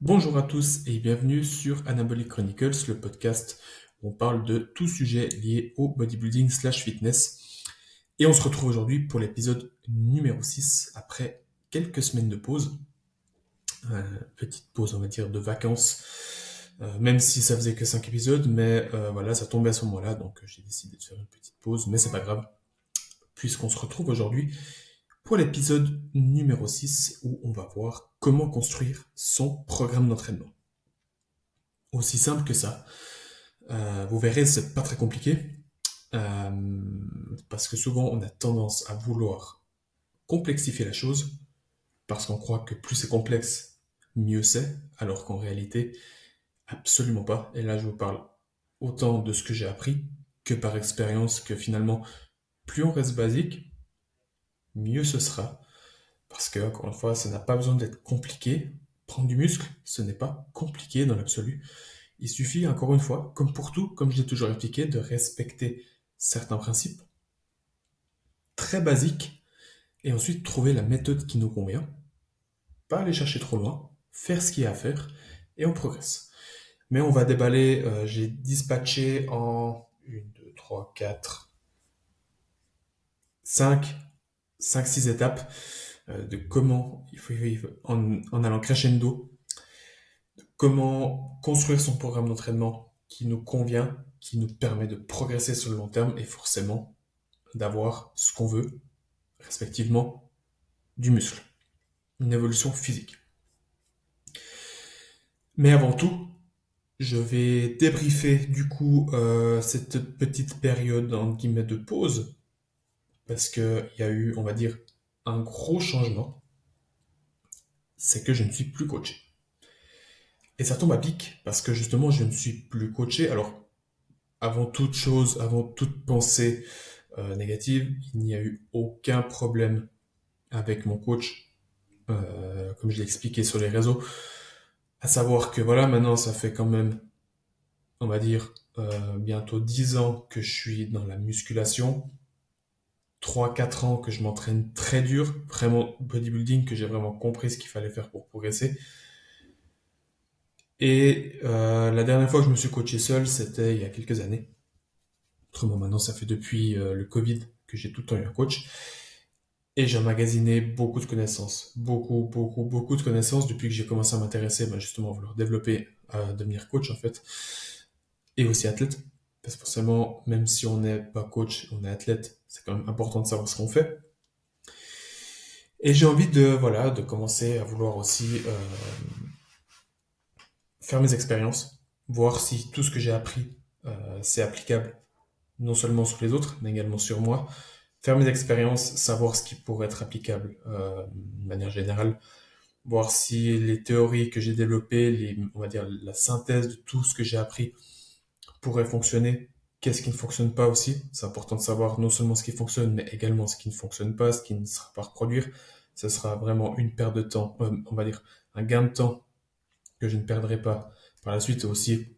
Bonjour à tous et bienvenue sur Anabolic Chronicles, le podcast où on parle de tout sujet lié au bodybuilding slash fitness. Et on se retrouve aujourd'hui pour l'épisode numéro 6 après quelques semaines de pause. Petite pause, on va dire, de vacances. Même si ça faisait que 5 épisodes, mais voilà, ça tombait à ce moment-là, donc j'ai décidé de faire une petite pause, mais c'est pas grave, puisqu'on se retrouve aujourd'hui pour l'épisode numéro 6 où on va voir comment construire son programme d'entraînement. Aussi simple que ça. Vous verrez, c'est pas très compliqué. Parce que souvent, on a tendance à vouloir complexifier la chose, parce qu'on croit que plus c'est complexe, mieux c'est, alors qu'en réalité, absolument pas. Et là, je vous parle autant de ce que j'ai appris que par expérience, que finalement, plus on reste basique, mieux ce sera. Parce que, encore une fois, ça n'a pas besoin d'être compliqué. Prendre du muscle, ce n'est pas compliqué dans l'absolu. Il suffit, encore une fois, comme pour tout, comme je l'ai toujours expliqué, de respecter certains principes très basiques et ensuite trouver la méthode qui nous convient, pas aller chercher trop loin, faire ce qu'il y a à faire et on progresse. Mais on va déballer, j'ai dispatché en 1, 2, 3, 4, 5, 5, 6 étapes de comment, en allant crescendo, comment construire son programme d'entraînement qui nous convient, qui nous permet de progresser sur le long terme et forcément d'avoir ce qu'on veut, respectivement du muscle, une évolution physique. Mais avant tout, je vais débriefer du coup cette petite période en guillemets de pause parce qu'il y a eu, on va dire, un gros changement, c'est que je ne suis plus coaché. Et ça tombe à pic parce que justement je ne suis plus coaché. Alors avant toute chose, avant toute pensée négative, il n'y a eu aucun problème avec mon coach, comme je l'ai expliqué sur les réseaux. À savoir que voilà, maintenant ça fait quand même, on va dire, bientôt 10 ans que je suis dans la musculation, 3 4 ans que je m'entraîne très dur, vraiment bodybuilding, que j'ai vraiment compris ce qu'il fallait faire pour progresser. Et la dernière fois que je me suis coaché seul, c'était il y a quelques années. Autrement, maintenant, ça fait depuis le Covid que j'ai tout le temps eu un coach. Et j'ai emmagasiné beaucoup de connaissances. Beaucoup, beaucoup, beaucoup de connaissances depuis que j'ai commencé à m'intéresser, ben, justement, à vouloir développer, à devenir coach, en fait. Et aussi athlète. Parce que forcément, même si on n'est pas coach, on est athlète, c'est quand même important de savoir ce qu'on fait. Et j'ai envie de, voilà, de commencer à vouloir aussi faire mes expériences, voir si tout ce que j'ai appris, c'est applicable non seulement sur les autres, mais également sur moi. Faire mes expériences, savoir ce qui pourrait être applicable de manière générale, voir si les théories que j'ai développées, on va dire la synthèse de tout ce que j'ai appris pourrait fonctionner. Qu'est-ce qui ne fonctionne pas aussi? C'est important de savoir non seulement ce qui fonctionne, mais également ce qui ne fonctionne pas, ce qui ne sera pas reproduire. Ce sera vraiment une perte de temps, on va dire un gain de temps que je ne perdrai pas. Par la suite, aussi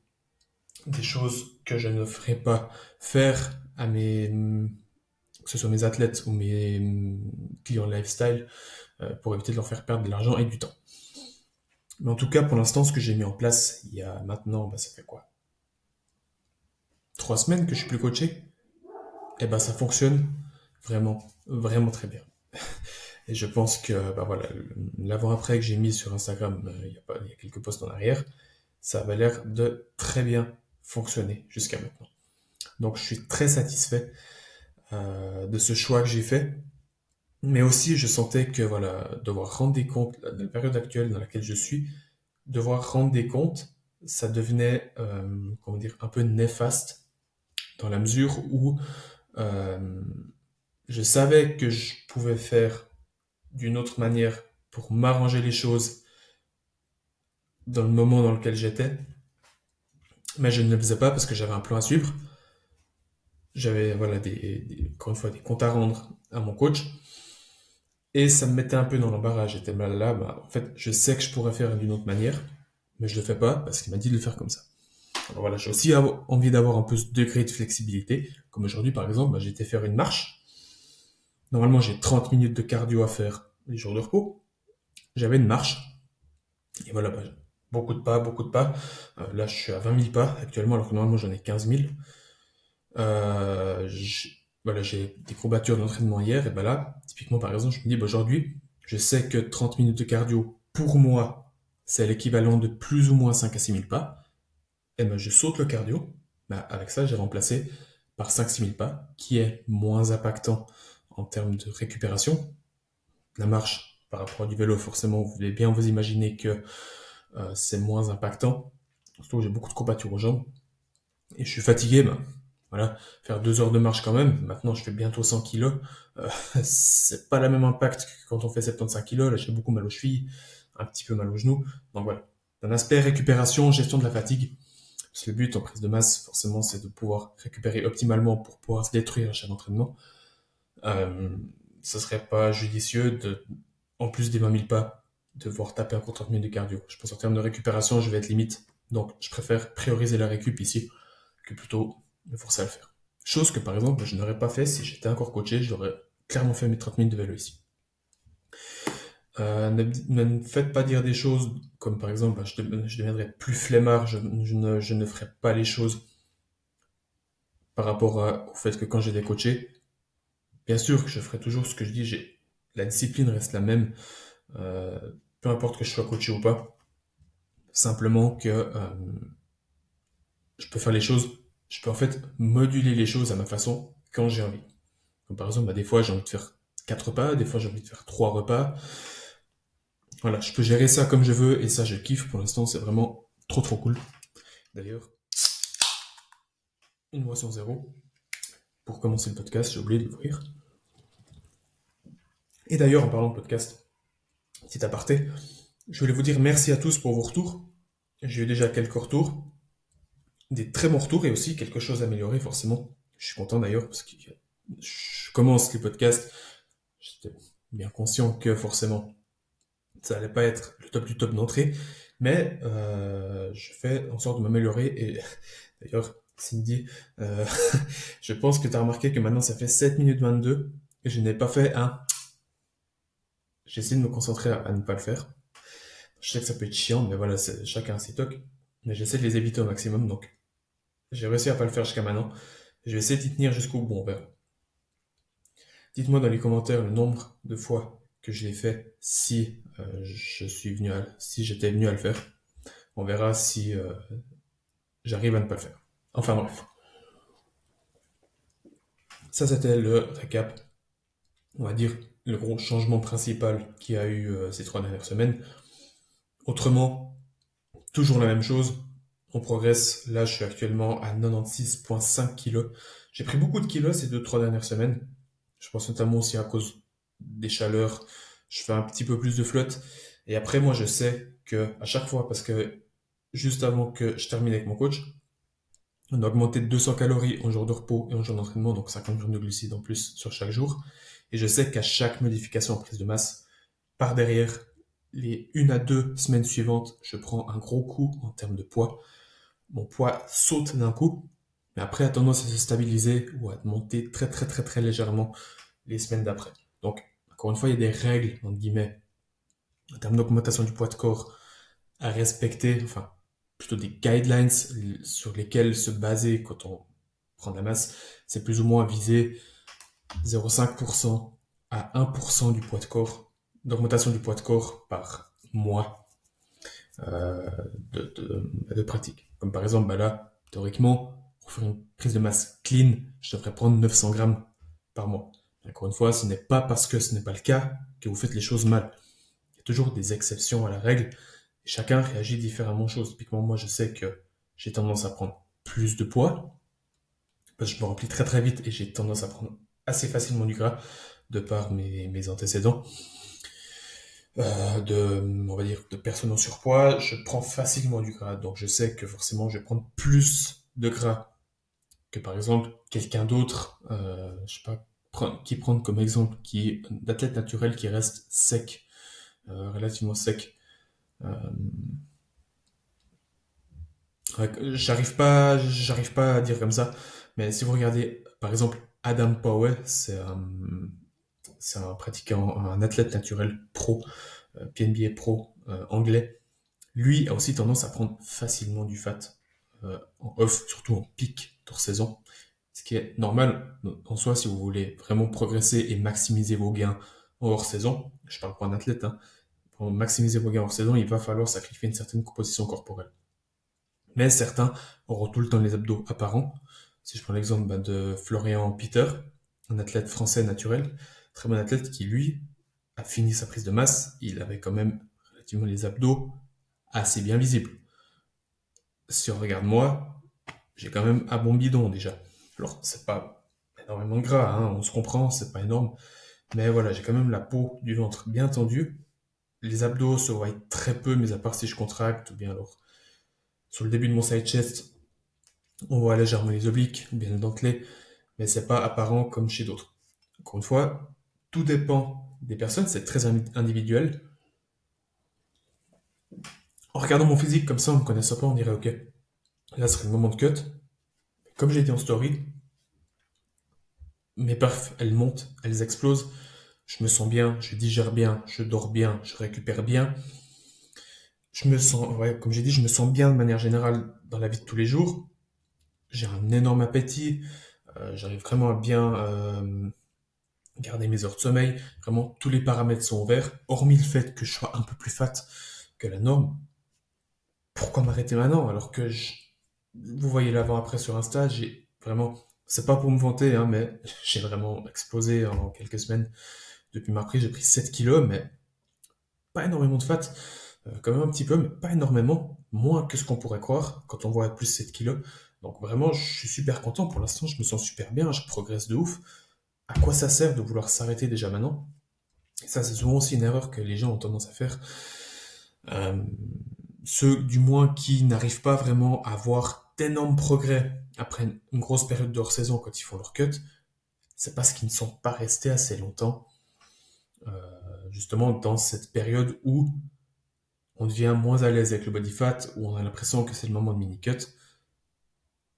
des choses que je ne ferai pas faire à mes, que ce soit mes athlètes ou mes clients lifestyle, pour éviter de leur faire perdre de l'argent et du temps. Mais en tout cas, pour l'instant, ce que j'ai mis en place il y a maintenant, bah, ça fait quoi? 3 semaines que je suis plus coaché? Et ben ça fonctionne vraiment, vraiment très bien. Et je pense que bah voilà, l'avant-après que j'ai mis sur Instagram, il y a quelques posts en arrière, ça avait l'air de très bien fonctionner jusqu'à maintenant. Donc je suis très satisfait de ce choix que j'ai fait. Mais aussi, je sentais que voilà, devoir rendre des comptes de la période actuelle dans laquelle je suis, devoir rendre des comptes, ça devenait, comment dire, un peu néfaste dans la mesure où euh, je savais que je pouvais faire d'une autre manière pour m'arranger les choses dans le moment dans lequel j'étais, mais je ne le faisais pas parce que j'avais un plan à suivre. J'avais voilà encore une fois des comptes à rendre à mon coach et ça me mettait un peu dans l'embarras. J'étais mal là, bah, en fait, je sais que je pourrais faire d'une autre manière, mais je le fais pas parce qu'il m'a dit de le faire comme ça. Alors voilà, j'ai aussi envie d'avoir un peu ce degré de flexibilité. Comme aujourd'hui, par exemple, bah, j'ai été faire une marche. Normalement, j'ai 30 minutes de cardio à faire les jours de repos. J'avais une marche. Et voilà, bah, beaucoup de pas, beaucoup de pas. Là, je suis à 20 000 pas actuellement, alors que normalement j'en ai 15 000. Voilà, j'ai des courbatures d'entraînement hier, et ben là, typiquement par exemple, je me dis, bah, aujourd'hui, je sais que 30 minutes de cardio, pour moi, c'est l'équivalent de plus ou moins 5 à 6 000 pas. Et ben je saute le cardio. Ben, avec ça, j'ai remplacé par 5 à 6 000 pas, qui est moins impactant en termes de récupération. La marche par rapport à du vélo, forcément, vous devez bien vous imaginer que c'est moins impactant. Surtout que j'ai beaucoup de courbatures aux jambes. Et je suis fatigué, ben, voilà, faire 2 heures de marche quand même. Maintenant, je fais bientôt 100 kilos. Euh, c'est pas le même impact que quand on fait 75 kilos. Là, j'ai beaucoup mal aux chevilles, un petit peu mal aux genoux. Donc voilà. D'un aspect récupération, gestion de la fatigue. Parce que le but en prise de masse, forcément, c'est de pouvoir récupérer optimalement pour pouvoir se détruire à chaque entraînement. Euh, Ce serait pas judicieux de, en plus des 20 000 pas, devoir taper encore 30 minutes de cardio. Je pense en termes de récupération, je vais être limite. Donc, je préfère prioriser la récup ici que plutôt me forcer à le faire. Chose que, par exemple, je n'aurais pas fait si j'étais encore coaché, j'aurais clairement fait mes 30 minutes de vélo ici. Ne me faites pas dire des choses comme par exemple, bah, je deviendrai plus flemmard, je ne ferai pas les choses par rapport au fait que quand j'ai des coachés, bien sûr que je ferai toujours ce que je dis, la discipline reste la même, euh, peu importe que je sois coaché ou pas, simplement que je peux faire les choses, je peux en fait moduler les choses à ma façon quand j'ai envie. Comme par exemple, bah, des fois j'ai envie de faire 4 repas, des fois j'ai envie de faire 3 repas. Voilà, je peux gérer ça comme je veux et ça je kiffe pour l'instant, c'est vraiment trop trop cool. D'ailleurs, une moisson zéro pour commencer le podcast, j'ai oublié de l'ouvrir. Et d'ailleurs, en parlant de podcast, petit aparté, je voulais vous dire merci à tous pour vos retours. J'ai eu déjà quelques retours, des très bons retours et aussi quelque chose à améliorer forcément. Je suis content d'ailleurs parce que je commence les podcasts, j'étais bien conscient que forcément ça allait pas être le top du top d'entrée, mais je fais en sorte de m'améliorer et d'ailleurs Cindy, euh, je pense que tu as remarqué que maintenant ça fait 7 minutes 22 et je n'ai pas fait un. J'essaie de me concentrer à ne pas le faire. Je sais que ça peut être chiant, mais voilà, chacun a ses tocs. Mais j'essaie de les éviter au maximum, donc j'ai réussi à pas le faire jusqu'à maintenant. Je vais essayer d'y tenir jusqu'au bout, on verra. Dites-moi dans les commentaires le nombre de fois que je l'ai fait si si j'étais venu à le faire. On verra si j'arrive à ne pas le faire. Enfin bref, ça c'était le récap, on va dire le gros changement principal qu'il y a eu ces 3 dernières semaines. Autrement, toujours la même chose. On progresse. Là, je suis actuellement à 96,5 kilos. J'ai pris beaucoup de kilos ces 2, 3 dernières semaines. Je pense notamment aussi à cause des chaleurs. Je fais un petit peu plus de flotte. Et après, moi, je sais que à chaque fois, parce que juste avant que je termine avec mon coach, on a augmenté de 200 calories en jour de repos et en jour d'entraînement, donc 50 grammes de glucides en plus sur chaque jour. Et je sais qu'à chaque modification en prise de masse, par derrière, les 1 à 2 semaines suivantes, je prends un gros coup en termes de poids. Mon poids saute d'un coup, mais après a tendance à se stabiliser ou à monter très très très très légèrement les semaines d'après. Donc, encore une fois, il y a des règles, entre guillemets, en termes d'augmentation du poids de corps à respecter, enfin, plutôt des guidelines sur lesquels se baser quand on prend de la masse. C'est plus ou moins viser 0,5% à 1% du poids de corps, d'augmentation du poids de corps par mois euh, de pratique. Comme par exemple, bah là, théoriquement, pour faire une prise de masse clean, je devrais prendre 900 grammes par mois. Encore une fois, ce n'est pas parce que ce n'est pas le cas que vous faites les choses mal. Il y a toujours des exceptions à la règle et chacun réagit différemment aux choses. Typiquement, moi, je sais que j'ai tendance à prendre plus de poids parce que je me remplis très très vite et j'ai tendance à prendre assez facilement du gras de par mes antécédents on va dire, de personnes en surpoids, je prends facilement du gras. Donc je sais que forcément je vais prendre plus de gras que par exemple quelqu'un d'autre, je sais pas, qui prendre comme exemple, d'athlète naturel qui reste sec, relativement sec. Euh, ouais, j'arrive pas à dire comme ça, mais si vous regardez par exemple Adam Powell, c'est un pratiquant, un athlète naturel pro, PNBA pro anglais. Lui a aussi tendance à prendre facilement du fat en off, surtout en pic hors saison. Ce qui est normal en soi si vous voulez vraiment progresser et maximiser vos gains en hors saison. Je parle pour un athlète, hein. Pour maximiser vos gains hors saison, il va falloir sacrifier une certaine composition corporelle. Mais certains auront tout le temps les abdos apparents. Si je prends l'exemple de Florian Peter, un athlète français naturel, très bon athlète qui lui a fini sa prise de masse, il avait quand même relativement les abdos assez bien visibles. Si on regarde moi, j'ai quand même un bon bidon déjà. Alors c'est pas énormément gras, hein, on se comprend, c'est pas énorme, mais voilà, j'ai quand même la peau du ventre bien tendue. Les abdos se voient très peu, mais à part si je contracte, ou bien alors sur le début de mon side chest, on voit légèrement les obliques, ou bien le dentelé, mais c'est pas apparent comme chez d'autres. Encore une fois, tout dépend des personnes, c'est très individuel. En regardant mon physique comme ça, en me connaissant pas, on dirait ok, là ce serait le moment de cut. Comme j'ai dit en story, mes perfs, elles montent, elles explosent. Je me sens bien, je digère bien, je dors bien, je récupère bien. Je me sens, ouais, comme j'ai dit, je me sens bien de manière générale dans la vie de tous les jours. J'ai un énorme appétit, j'arrive vraiment à bien garder mes heures de sommeil. Vraiment, tous les paramètres sont ouverts, hormis le fait que je sois un peu plus fat que la norme. Pourquoi m'arrêter maintenant alors que vous voyez l'avant-après sur Insta, j'ai vraiment, c'est pas pour me vanter, hein, mais j'ai vraiment explosé en quelques semaines. Depuis ma prise, j'ai pris 7 kilos, mais pas énormément de fat. Quand même un petit peu, mais pas énormément. Moins que ce qu'on pourrait croire quand on voit plus 7 kilos. Donc vraiment, je suis super content. Pour l'instant, je me sens super bien, je progresse de ouf. À quoi ça sert de vouloir s'arrêter déjà maintenant? Et ça, c'est souvent aussi une erreur que les gens ont tendance à faire. Euh, Ceux, du moins, qui n'arrivent pas vraiment à voir d'énormes progrès après une grosse période de hors-saison quand ils font leur cut, c'est parce qu'ils ne sont pas restés assez longtemps, justement dans cette période où on devient moins à l'aise avec le body fat, où on a l'impression que c'est le moment de mini-cut.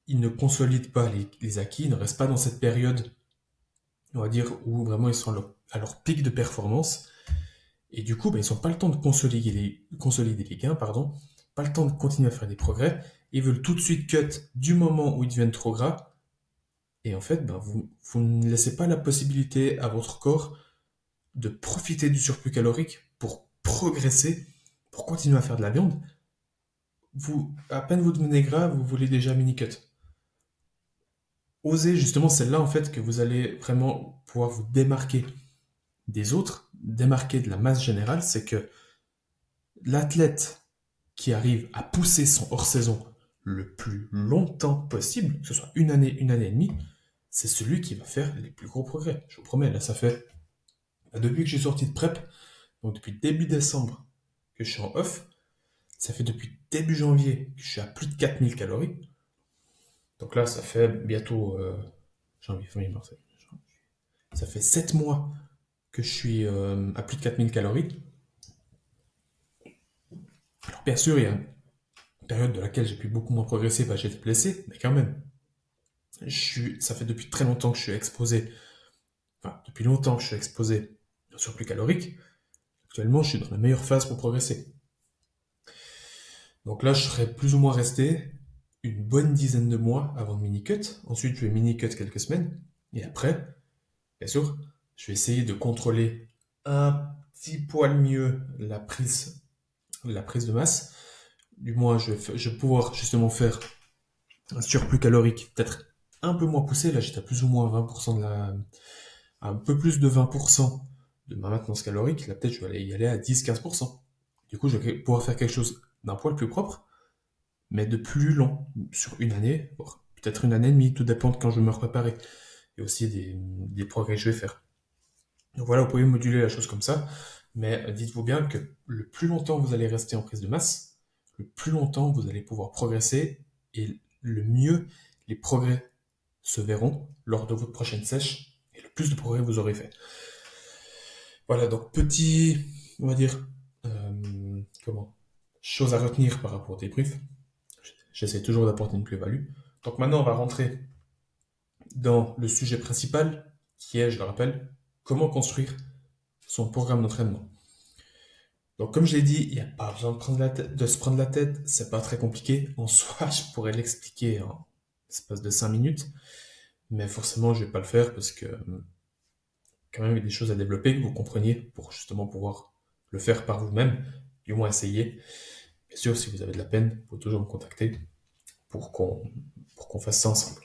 Ils ne consolident pas les acquis, ils ne restent pas dans cette période, on va dire, où vraiment ils sont à leur pic de performance. Et du coup, ils n'ont pas le temps de consolider les gains, pardon, pas le temps de continuer à faire des progrès. Ils veulent tout de suite cut du moment où ils deviennent trop gras. Et en fait, vous ne laissez pas la possibilité à votre corps de profiter du surplus calorique pour progresser, pour continuer à faire de la viande. À peine vous devenez gras, vous voulez déjà mini-cut. Osez, justement, c'est là en fait que vous allez vraiment pouvoir vous démarquer des autres, démarquer de la masse générale, c'est que l'athlète qui arrive à pousser son hors-saison le plus longtemps possible, que ce soit une année et demie, c'est celui qui va faire les plus gros progrès. Je vous promets, là, ça fait, depuis que j'ai sorti de prep, donc depuis début décembre que je suis en off, ça fait depuis début janvier que je suis à plus de 4000 calories. Donc là, ça fait bientôt janvier, février, mars, ça fait 7 mois que je suis à plus de 4000 calories. Alors bien sûr, il y a une période de laquelle j'ai pu beaucoup moins progresser parce que j'étais blessé, mais quand même, ça fait depuis très longtemps que je suis exposé, enfin depuis longtemps que je suis exposé au surplus calorique. Actuellement, je suis dans la meilleure phase pour progresser. Donc là, je serais plus ou moins resté une bonne dizaine de mois avant de mini-cut. Ensuite, je vais mini-cut quelques semaines. Et après, bien sûr, je vais essayer de contrôler un petit poil mieux la prise de masse. Du moins, je vais pouvoir justement faire un surplus calorique peut-être un peu moins poussé. Là, j'étais à plus ou moins 20% un peu plus de 20% de ma maintenance calorique. Là, peut-être je vais y aller à 10-15%. Du coup, je vais pouvoir faire quelque chose d'un poil plus propre, mais de plus long, sur une année, peut-être une année et demie, tout dépend de quand je vais me préparer, et aussi des progrès que je vais faire. Donc voilà, vous pouvez moduler la chose comme ça, mais dites-vous bien que le plus longtemps vous allez rester en prise de masse, le plus longtemps vous allez pouvoir progresser, et le mieux les progrès se verront lors de votre prochaine sèche, et le plus de progrès vous aurez fait. Voilà, donc on va dire, chose à retenir par rapport au débrief. J'essaie toujours d'apporter une plus-value. Donc maintenant, on va rentrer dans le sujet principal, qui est, je le rappelle, comment construire son programme d'entraînement. Donc, comme je l'ai dit, il n'y a pas besoin de se prendre la tête. C'est pas très compliqué. En soi, je pourrais l'expliquer en l'espace de 5 minutes. Mais forcément, je vais pas le faire parce que quand même, il y a des choses à développer que vous compreniez pour justement pouvoir le faire par vous-même, du moins essayer. Bien sûr, si vous avez de la peine, vous pouvez toujours me contacter pour qu'on fasse ça ensemble.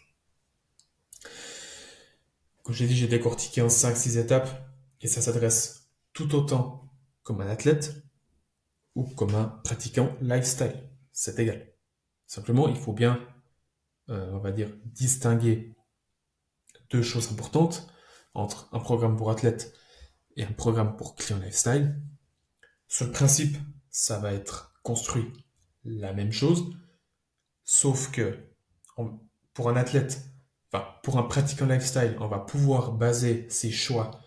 Comme je l'ai dit, j'ai décortiqué en 5-6 étapes et ça s'adresse tout autant comme un athlète ou comme un pratiquant lifestyle. C'est égal. Simplement, il faut bien, on va dire, distinguer deux choses importantes entre un programme pour athlète et un programme pour client lifestyle. Sur le principe, ça va être construit la même chose, sauf que pour un athlète, enfin pour un pratiquant lifestyle, on va pouvoir baser ses choix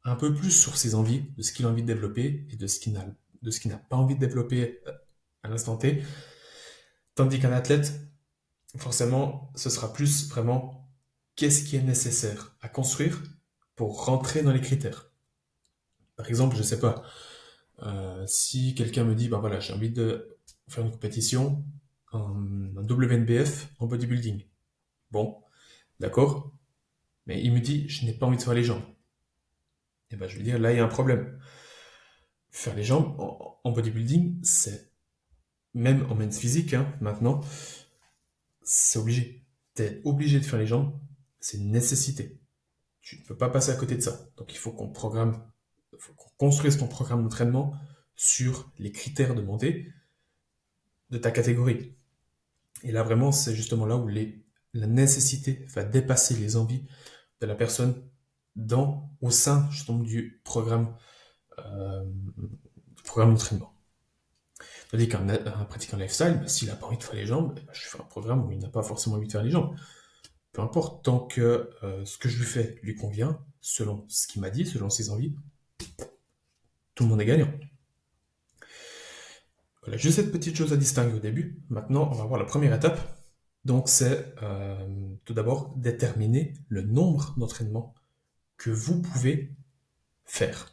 un peu plus sur ses envies, de ce qu'il a envie de développer et de ce qu'il n'a pas envie de développer à l'instant T. Tandis qu'un athlète, forcément, ce sera plus vraiment qu'est-ce qui est nécessaire à construire pour rentrer dans les critères. Par exemple, je sais pas, si quelqu'un me dit, ben voilà, j'ai envie de faire une compétition, un WNBF en bodybuilding. Bon, d'accord, mais il me dit, je n'ai pas envie de faire les jambes. Et ben je vais dire, là, il y a un problème. Faire les jambes en bodybuilding, c'est, même en men's physique, hein, maintenant, c'est obligé. T'es obligé de faire les jambes, c'est une nécessité. Tu ne peux pas passer à côté de ça. Donc il faut faut qu'on construise ton programme d'entraînement sur les critères demandés de ta catégorie. Et là vraiment, c'est justement là où la nécessité va dépasser les envies de la personne au sein justement du programme d'entraînement. Tandis qu'un pratiquant lifestyle, bah, s'il n'a pas envie de faire les jambes, bah, je fais un programme où il n'a pas forcément envie de faire les jambes. Peu importe, tant que ce que je lui fais lui convient, selon ce qu'il m'a dit, selon ses envies, tout le monde est gagnant. Voilà, juste cette petite chose à distinguer au début. Maintenant, on va voir la première étape. Donc, c'est tout d'abord déterminer le nombre d'entraînements que vous pouvez faire.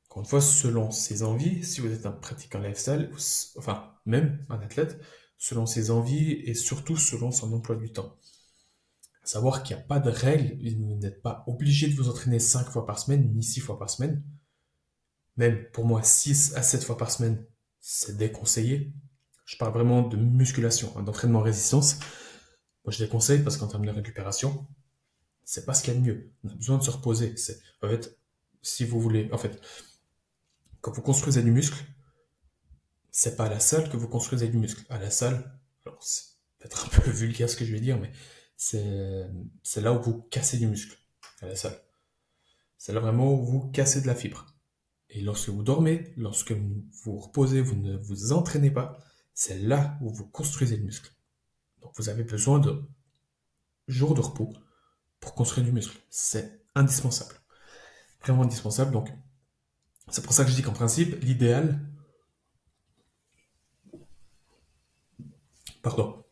Encore une fois, selon ses envies, si vous êtes un pratiquant lifestyle, enfin, même un athlète, selon ses envies et surtout selon son emploi du temps. À savoir qu'il n'y a pas de règle, vous n'êtes pas obligé de vous entraîner 5 fois par semaine, ni 6 fois par semaine. Même pour moi, 6 à 7 fois par semaine, c'est déconseillé. Je parle vraiment de musculation, hein, d'entraînement en résistance. Moi, je déconseille parce qu'en termes de récupération, c'est pas ce qu'il y a de mieux. On a besoin de se reposer. En fait, si vous voulez, en fait, quand vous construisez du muscle, c'est pas à la salle que vous construisez du muscle. À la salle, alors c'est peut-être un peu vulgaire ce que je vais dire, mais c'est c'est là où vous cassez du muscle. À la salle. C'est là vraiment où vous cassez de la fibre. Et lorsque vous dormez, lorsque vous vous reposez, vous ne vous entraînez pas, c'est là où vous construisez le muscle. Donc vous avez besoin de jours de repos pour construire du muscle. C'est indispensable. Vraiment indispensable. Donc c'est pour ça que je dis qu'en principe, pardon,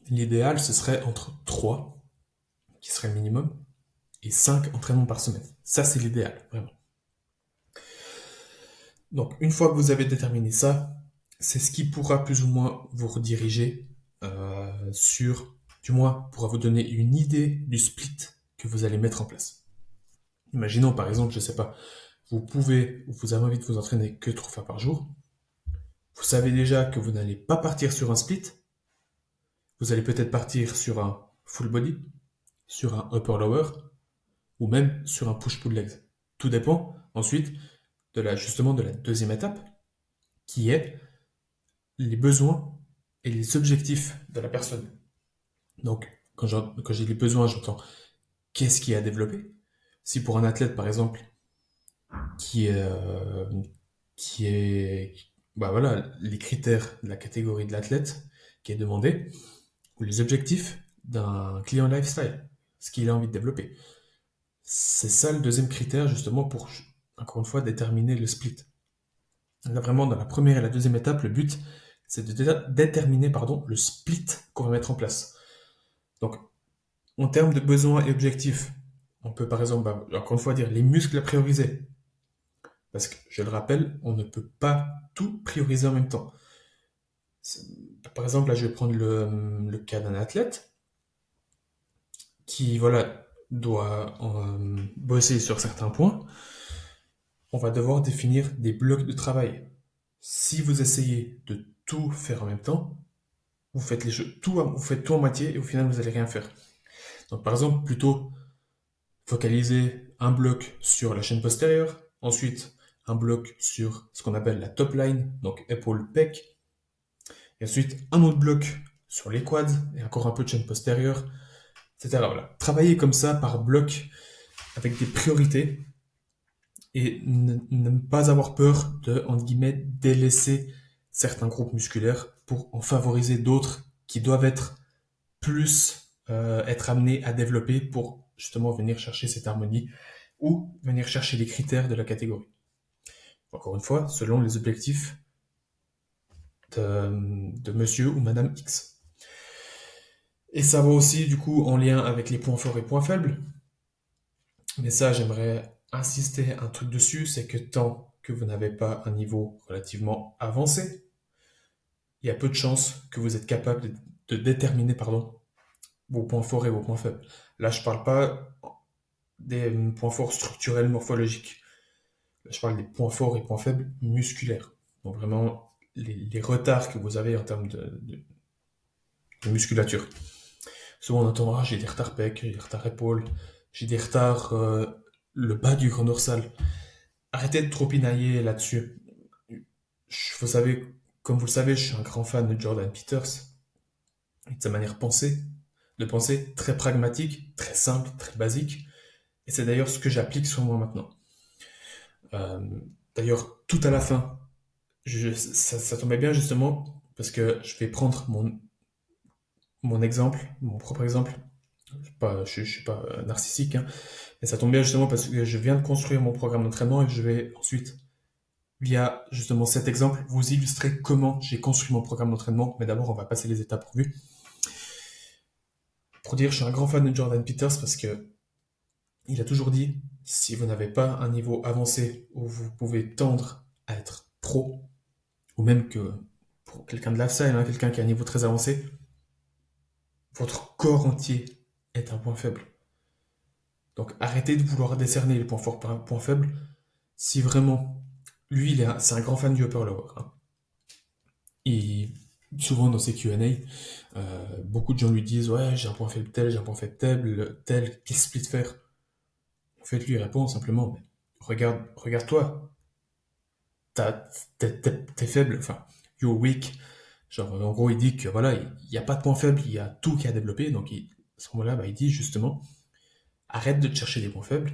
l'idéal ce serait entre 3, qui serait le minimum, et 5 entraînements par semaine. Ça c'est l'idéal, vraiment. Donc une fois que vous avez déterminé ça, c'est ce qui pourra plus ou moins vous rediriger du moins pourra vous donner une idée du split que vous allez mettre en place. Imaginons par exemple, je sais pas, vous avez envie de vous entraîner que 3 fois par jour. Vous savez déjà que vous n'allez pas partir sur un split. Vous allez peut-être partir sur un full body, sur un upper lower, ou même sur un push-pull legs. Tout dépend ensuite justement de la deuxième étape, qui est les besoins et les objectifs de la personne. Donc, quand j'ai les besoins, j'entends qu'est-ce qui est à développer. Si pour un athlète, par exemple, qui est, euh, qui est, bah voilà, les critères de la catégorie de l'athlète qui est demandé, ou les objectifs d'un client lifestyle, ce qu'il a envie de développer. C'est ça le deuxième critère, justement, pour, encore une fois, déterminer le split. Là, vraiment, dans la première et la deuxième étape, le but, c'est de déterminer, pardon, le split qu'on va mettre en place. Donc, en termes de besoins et objectifs, on peut par exemple, encore une fois, dire les muscles à prioriser. Parce que, je le rappelle, on ne peut pas tout prioriser en même temps. C'est- Par exemple, là, je vais prendre le cas d'un athlète qui, voilà, doit bosser sur certains points. On va devoir définir des blocs de travail. Si vous essayez de tout faire en même temps, vous faites vous faites tout en moitié et au final, vous allez rien faire. Donc, par exemple, plutôt focaliser un bloc sur la chaîne postérieure, ensuite un bloc sur ce qu'on appelle la top line, donc épaule, pec, et ensuite un autre bloc sur les quads et encore un peu de chaîne postérieure, etc. Voilà. Travailler comme ça par bloc avec des priorités et ne pas avoir peur de, entre guillemets, délaisser certains groupes musculaires pour en favoriser d'autres qui doivent être plus être amenés à développer pour justement venir chercher cette harmonie ou venir chercher les critères de la catégorie. Encore une fois, selon les objectifs de monsieur ou madame X. Et ça va aussi du coup en lien avec les points forts et points faibles. Mais ça, j'aimerais insister un truc dessus, c'est que tant que vous n'avez pas un niveau relativement avancé, il y a peu de chances que vous êtes capable de déterminer vos points forts et vos points faibles. Là, je parle pas des points forts structurels morphologiques. Là, je parle des points forts et points faibles musculaires. Donc vraiment les retards que vous avez en termes de musculature. Souvent on entend, ah, j'ai des retards pec, j'ai des retards épaules, j'ai des retards le bas du grand dorsal. Arrêtez de trop pinailler là-dessus. Vous savez, comme vous le savez, je suis un grand fan de Jordan Peters et de sa manière de penser très pragmatique, très simple, très basique. Et c'est d'ailleurs ce que j'applique sur moi maintenant. Euh, D'ailleurs, tout à la fin, ça tombait bien justement parce que je vais prendre mon exemple, mon propre exemple. Je suis pas narcissique, hein, et ça tombe bien justement parce que je viens de construire mon programme d'entraînement et que je vais ensuite, via justement cet exemple, vous illustrer comment j'ai construit mon programme d'entraînement. Mais d'abord, on va passer les étapes revues. Pour dire, je suis un grand fan de Jordan Peters parce que il a toujours dit, si vous n'avez pas un niveau avancé où vous pouvez tendre à être pro, ou même que pour quelqu'un de lifestyle, hein, quelqu'un qui a un niveau très avancé, votre corps entier est un point faible. Donc arrêtez de vouloir décerner les points forts par un point faible. Si vraiment, lui, c'est un grand fan du upper lower, hein. Et souvent dans ses Q&A, beaucoup de gens lui disent ouais j'ai un point faible tel, j'ai un point faible tel, quel split faire? En fait lui il répond simplement mais regarde-toi, t'es faible, enfin you're weak. Genre en gros il dit que voilà il n'y a pas de point faible, il y a tout qui a développé. Donc à ce moment-là bah, il dit justement arrête de te chercher des points faibles,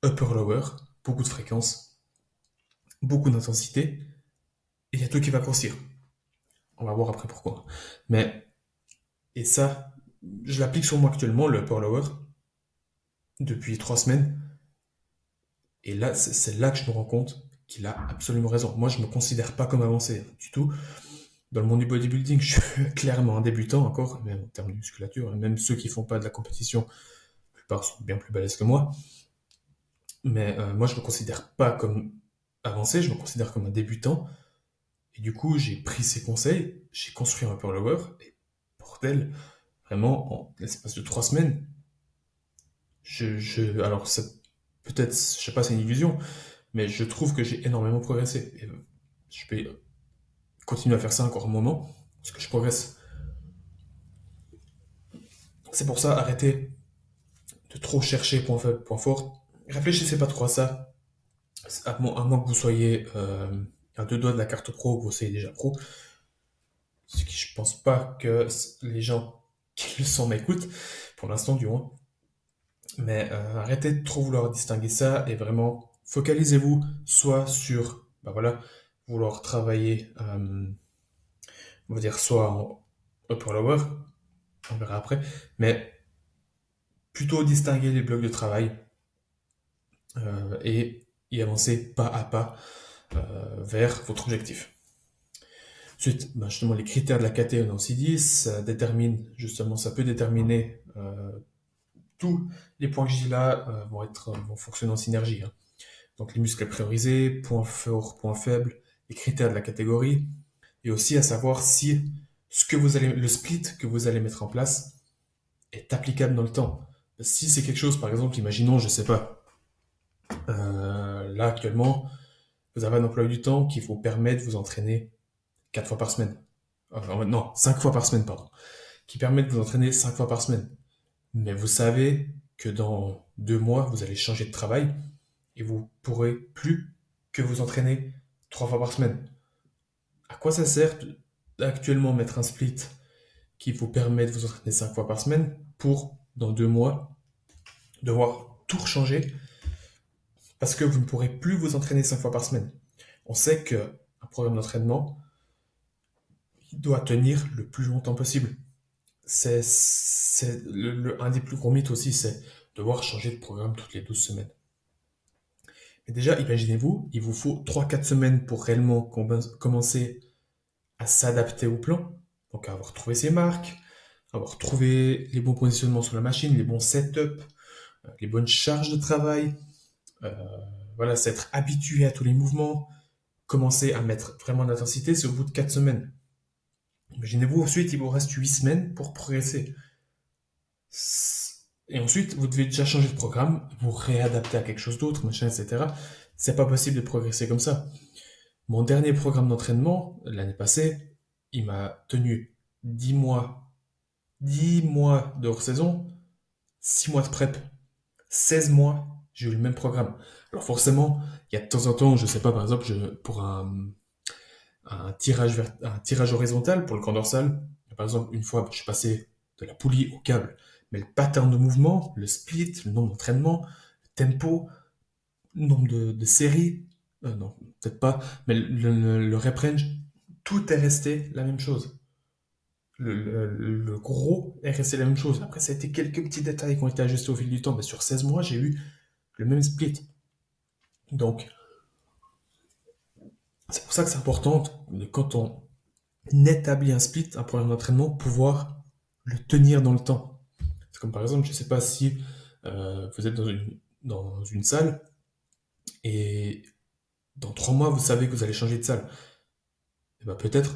upper lower, beaucoup de fréquence, beaucoup d'intensité, et il y a tout qui va grossir. On va voir après pourquoi. Mais, et ça, je l'applique sur moi actuellement, le upper lower, depuis 3 semaines. Et là, c'est là que je me rends compte qu'il a absolument raison. Moi, je me considère pas comme avancé du tout. Dans le monde du bodybuilding, je suis clairement un débutant encore, même en termes de musculature. Même ceux qui font pas de la compétition, la plupart sont bien plus balèzes que moi. Mais moi, je me considère pas comme avancé, je me considère comme un débutant. Et du coup, j'ai pris ses conseils, j'ai construit un upper lower, et bordel, vraiment, en l'espace de 3 semaines, alors peut-être, je sais pas, c'est une illusion, mais je trouve que j'ai énormément progressé. Et je vais continuer à faire ça encore un moment, parce que je progresse. C'est pour ça, arrêtez de trop chercher point faible, point fort. Réfléchissez pas trop à ça, à moins que vous soyez à 2 doigts de la carte pro, que vous soyez déjà pro. Ce qui, je pense pas que les gens qui le sont m'écoutent, pour l'instant du moins. Mais arrêtez de trop vouloir distinguer ça et vraiment focalisez-vous soit sur, bah voilà, vouloir travailler, on va dire soit en upper lower, on verra après, mais plutôt distinguer les blocs de travail et y avancer pas à pas vers votre objectif. Ensuite, bah justement, les critères de la KT, on a aussi dit, ça détermine, justement, ça peut déterminer tous les points que j'ai là vont fonctionner en synergie, hein. Donc les muscles à prioriser, points forts, points faibles, les critères de la catégorie, et aussi à savoir si le split que vous allez mettre en place est applicable dans le temps. Si c'est quelque chose, par exemple, imaginons, je sais pas, là actuellement, vous avez un emploi du temps qui vous permet de vous entraîner 4 fois par semaine. Non, 5 fois par semaine, pardon. Qui permet de vous entraîner 5 fois par semaine. Mais vous savez que dans 2 mois, vous allez changer de travail et vous pourrez plus que vous entraîner 3 fois par semaine. À quoi ça sert actuellement mettre un split qui vous permet de vous entraîner 5 fois par semaine pour, dans 2 mois, devoir tout changer parce que vous ne pourrez plus vous entraîner 5 fois par semaine. On sait qu'un programme d'entraînement il doit tenir le plus longtemps possible. Un des plus gros mythes aussi, c'est devoir changer de programme toutes les 12 semaines. Mais déjà, imaginez-vous, il vous faut 3 4 semaines pour réellement commencer à s'adapter au plan. Donc à avoir trouvé ses marques, avoir trouvé les bons positionnements sur la machine, les bons setups, les bonnes charges de travail, euh, voilà, s'être habitué à tous les mouvements, commencer à mettre vraiment d'intensité, c'est au bout de 4 semaines. Imaginez-vous, ensuite, il vous reste 8 semaines pour progresser. Et ensuite, vous devez déjà changer de programme, vous réadapter à quelque chose d'autre, machin, etc. C'est pas possible de progresser comme ça. Mon dernier programme d'entraînement, l'année passée, il m'a tenu 10 mois, 10 mois de hors-saison, 6 mois de prep, 16 mois, j'ai eu le même programme. Alors forcément, il y a de temps en temps, je sais pas, par exemple, pour un tirage horizontal pour le camp dorsal, par exemple, une fois, je suis passé de la poulie au câble. Mais le pattern de mouvement, le split, le nombre d'entraînements, le tempo, le nombre de séries, non, peut-être pas, mais le rep range, tout est resté la même chose. Le gros est resté la même chose. Après, ça a été quelques petits détails qui ont été ajustés au fil du temps, mais sur 16 mois, j'ai eu le même split. Donc, c'est pour ça que c'est important, quand on établit un split, un programme d'entraînement, pouvoir le tenir dans le temps. C'est comme par exemple, je ne sais pas si vous êtes dans une salle et dans 3 mois, vous savez que vous allez changer de salle. Et ben peut-être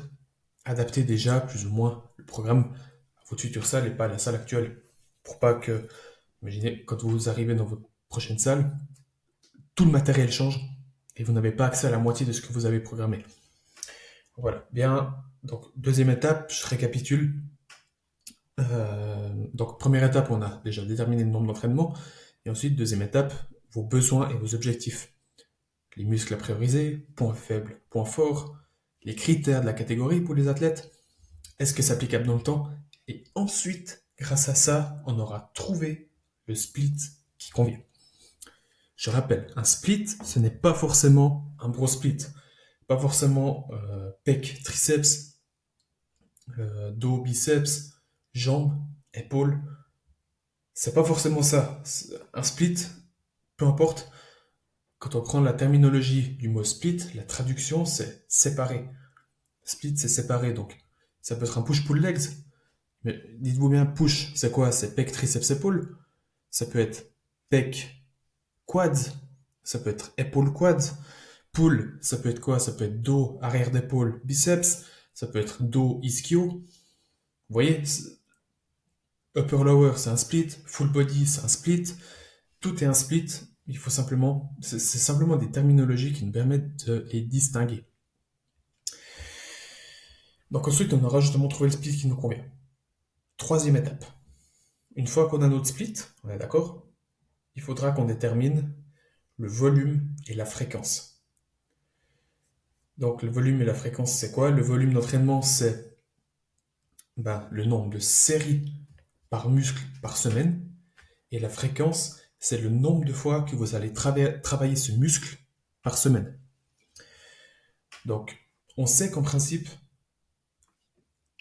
adapter déjà plus ou moins le programme à votre future salle et pas à la salle actuelle. Pour pas que, imaginez, quand vous arrivez dans votre prochaine salle, tout le matériel change et vous n'avez pas accès à la moitié de ce que vous avez programmé. Voilà. Bien. Donc, deuxième étape, je récapitule. Donc, première étape, on a déjà déterminé le nombre d'entraînements. Et ensuite, deuxième étape, vos besoins et vos objectifs. Les muscles à prioriser, points faibles, points forts, les critères de la catégorie pour les athlètes. Est-ce que c'est applicable dans le temps? Et ensuite, grâce à ça, on aura trouvé le split qui convient. Je rappelle, un split, ce n'est pas forcément un gros split. Pas forcément pec, triceps, dos, biceps, jambes, épaules. C'est pas forcément ça. Un split, peu importe, quand on prend la terminologie du mot split, la traduction c'est séparer. Split c'est séparer, donc ça peut être un push-pull legs, mais dites-vous bien push, c'est quoi? C'est pec, triceps, épaule. Ça peut être pec, quads, ça peut être épaule, quads. Pull, ça peut être quoi? Ça peut être dos, arrière d'épaule, biceps. Ça peut être dos, ischio. Vous voyez, upper lower c'est un split, full body c'est un split. Tout est un split. Il faut simplement, c'est simplement des terminologies qui nous permettent de les distinguer. Donc ensuite, on aura justement trouvé le split qui nous convient. Troisième étape. Une fois qu'on a notre split, on est d'accord, il faudra qu'on détermine le volume et la fréquence. Donc le volume et la fréquence, c'est quoi? Le volume d'entraînement, c'est le nombre de séries par muscle par semaine. Et la fréquence, c'est le nombre de fois que vous allez travailler ce muscle par semaine. Donc, on sait qu'en principe,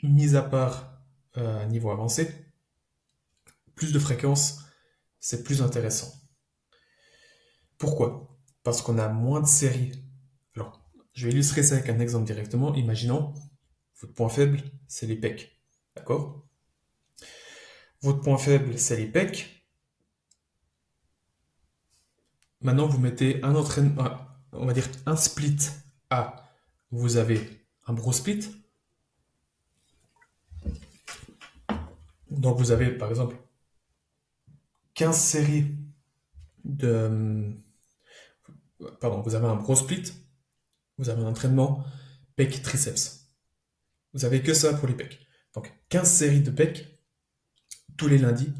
mis à part un niveau avancé, plus de fréquence, c'est plus intéressant. Pourquoi? Parce qu'on a moins de séries. Alors, je vais illustrer ça avec un exemple directement. Imaginons, votre point faible, c'est les pecs. D'accord? Votre point faible, c'est les pecs. Maintenant, vous mettez un entraînement, on va dire un split A. Vous avez un bro split. Donc, vous avez, par exemple, 15 séries de... Pardon, vous avez un bro split. Vous avez un entraînement pec triceps. Vous avez que ça pour les pecs. Donc, 15 séries de pecs tous les lundis.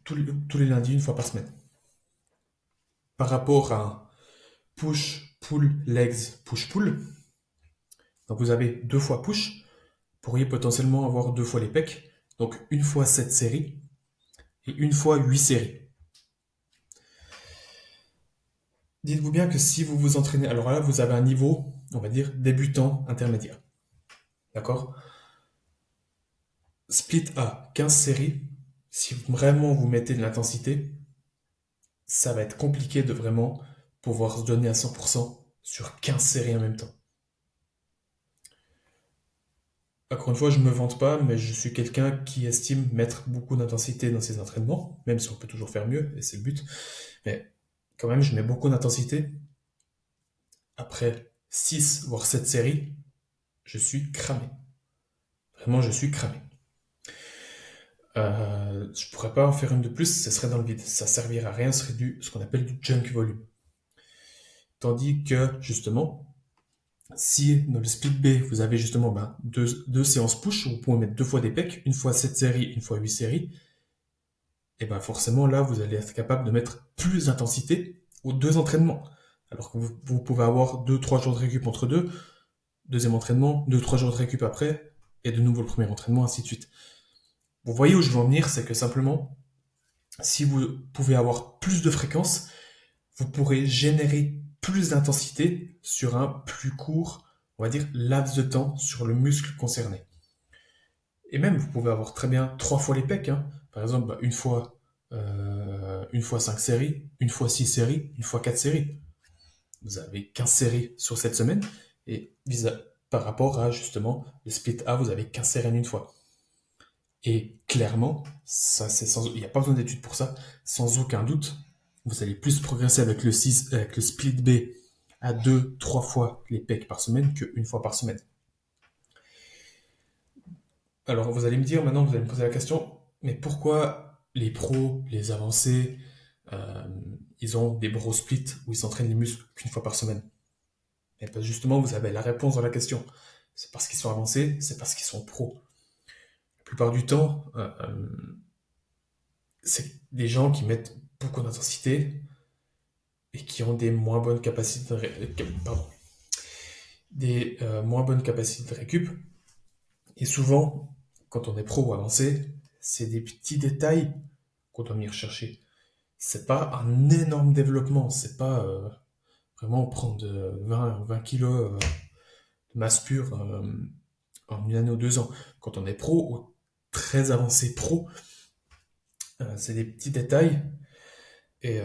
Tous les lundis, une fois par semaine. Par rapport à un push, pull, legs, push, pull. Donc, vous avez 2 fois push. Vous pourriez potentiellement avoir 2 fois les pecs. Donc, une fois 7 séries et une fois 8 séries. Dites-vous bien que si vous vous entraînez, alors là, vous avez un niveau, on va dire, débutant intermédiaire. D'accord? Split A, 15 séries. Si vraiment vous mettez de l'intensité, ça va être compliqué de vraiment pouvoir se donner à 100% sur 15 séries en même temps. Encore une fois, je ne me vante pas, mais je suis quelqu'un qui estime mettre beaucoup d'intensité dans ses entraînements, même si on peut toujours faire mieux, et c'est le but. Mais quand même, je mets beaucoup d'intensité. Après 6 voire 7 séries, je suis cramé. Vraiment, je suis cramé. Je pourrais pas en faire une de plus, ce serait dans le vide. Ça servirait à rien, ce serait ce qu'on appelle du junk volume. Tandis que, justement, si dans le split B, vous avez justement deux séances push, où vous pouvez mettre 2 fois des pecs, une fois 7 séries, une fois 8 séries, et ben forcément là, vous allez être capable de mettre plus d'intensité aux 2 entraînements. Alors que vous pouvez avoir 2 3 jours de récup entre deux, deuxième entraînement, 2 3 jours de récup après, et de nouveau le premier entraînement, ainsi de suite. Vous voyez où je veux en venir, c'est que simplement, si vous pouvez avoir plus de fréquence, vous pourrez générer plus d'intensité sur un plus court, on va dire, laps de temps sur le muscle concerné. Et même, vous pouvez avoir très bien 3 fois les pecs. Hein. Par exemple, une fois 5 séries, une fois 6 séries, une fois 4 séries. Vous avez 15 séries sur cette semaine. Et par rapport à, justement, le split A, vous avez 15 séries en une fois. Et clairement, il n'y a pas besoin d'études pour ça, sans aucun doute, vous allez plus progresser avec avec le split B à 2 3 fois les pecs par semaine qu'une fois par semaine. Alors vous allez me dire, maintenant vous allez me poser la question, mais pourquoi les pros, les avancés, euh, ils ont des bro splits où ils s'entraînent les muscles qu'une fois par semaine? Et bien justement, vous avez la réponse dans la question. C'est parce qu'ils sont avancés, c'est parce qu'ils sont pros. La plupart du temps, c'est des gens qui mettent beaucoup d'intensité et qui ont des moins bonnes capacités moins bonnes capacités de récup. Et souvent, quand on est pro ou avancé, c'est des petits détails qu'on doit venir chercher. C'est pas un énorme développement, c'est pas vraiment prendre 20 kilos de masse pure en une année ou 2 ans. Quand on est pro ou très avancé pro, c'est des petits détails. Et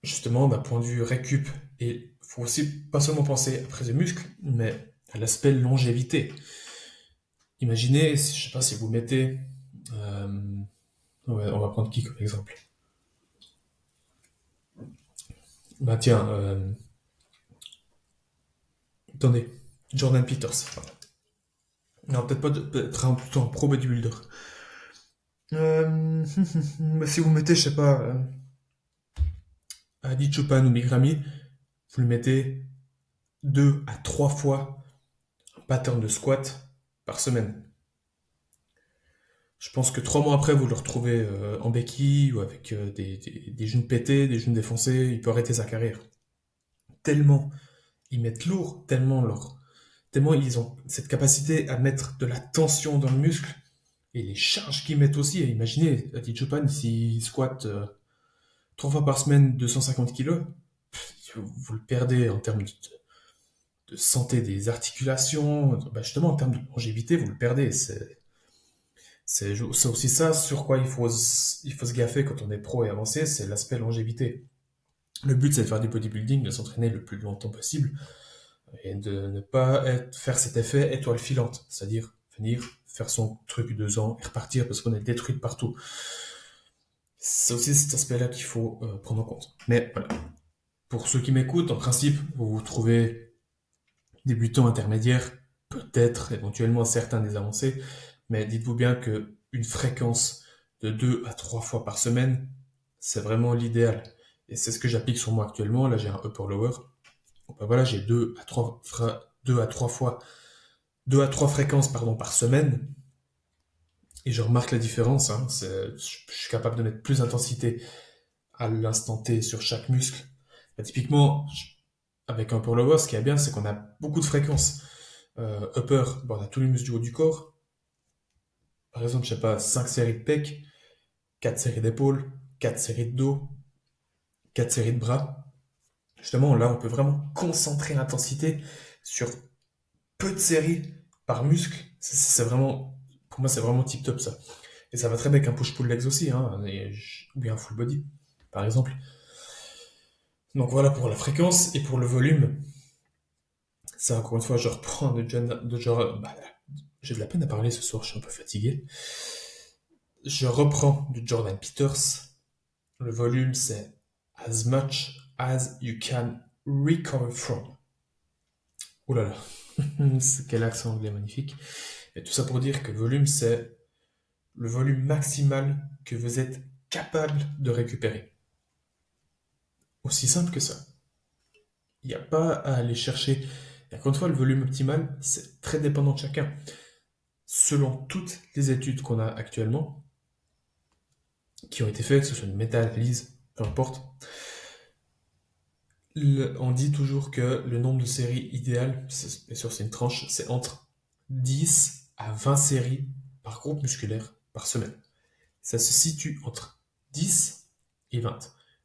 justement, d'un point de vue récup, et il faut aussi pas seulement penser après les muscles, mais à l'aspect longévité. Imaginez, je sais pas si vous mettez, euh, ouais, on va prendre qui comme exemple? Bah tiens, attendez, Jordan Peters. Voilà. Non, peut-être pas, plutôt un pro bodybuilder. Bah, si vous mettez, je sais pas, Adi Chopin ou Migrami, vous le mettez 2 à 3 fois un pattern de squat par semaine. Je pense que 3 mois après, vous le retrouvez en béquille ou avec des genoux pétés, des genoux défoncés, il peut arrêter sa carrière. Tellement ils mettent lourd, tellement ils ont cette capacité à mettre de la tension dans le muscle et les charges qu'ils mettent aussi. Imaginez, Adi Chopin, s'il squatte 3 fois par semaine 250 kilos, vous le perdez en termes de santé des articulations, bah justement en termes de longévité, vous le perdez. C'est aussi ça sur quoi il faut se gaffer quand on est pro et avancé, c'est l'aspect longévité. Le but, c'est de faire du bodybuilding, de s'entraîner le plus longtemps possible et de ne pas faire cet effet étoile filante, c'est-à-dire venir faire son truc 2 ans et repartir parce qu'on est détruit de partout. C'est aussi cet aspect-là qu'il faut prendre en compte. Mais voilà, pour ceux qui m'écoutent, en principe, vous vous trouvez débutant intermédiaire, peut-être éventuellement certains des avancés, mais dites-vous bien que une fréquence de 2 à 3 fois par semaine, c'est vraiment l'idéal. Et c'est ce que j'applique sur moi actuellement. Là, j'ai un upper lower. Donc, ben voilà, j'ai 2 à 3 fois, 2 à 3 fréquences pardon, par semaine. Et je remarque la différence. Hein. Je suis capable de mettre plus d'intensité à l'instant T sur chaque muscle. Bah, typiquement, avec un upper lower, ce qui est bien, c'est qu'on a beaucoup de fréquences. Upper, bon, on a tous les muscles du haut du corps. Par exemple, je sais pas, 5 séries de pecs, 4 séries d'épaules, 4 séries de dos, 4 séries de bras. Justement, là, on peut vraiment concentrer l'intensité sur peu de séries par muscle. C'est vraiment, pour moi, c'est vraiment tip top ça. Et ça va très bien avec un push-pull legs aussi, hein, ou bien un full body, par exemple. Donc voilà pour la fréquence et pour le volume. Ça, encore une fois, je reprends de genre, bah, j'ai de la peine à parler ce soir, je suis un peu fatigué. Je reprends de Jordan Peters. Le volume, c'est as much as you can recover from. Ouh là là, quel accent anglais magnifique. Et tout ça pour dire que volume, c'est le volume maximal que vous êtes capable de récupérer. Aussi simple que ça. Il n'y a pas à aller chercher. Et encore une fois, le volume optimal, c'est très dépendant de chacun. Selon toutes les études qu'on a actuellement, qui ont été faites, que ce soit une méta-analyse, peu importe, on dit toujours que le nombre de séries idéal, bien sûr c'est une tranche, c'est entre 10 à 20 séries par groupe musculaire par semaine. Ça se situe entre 10 et 20.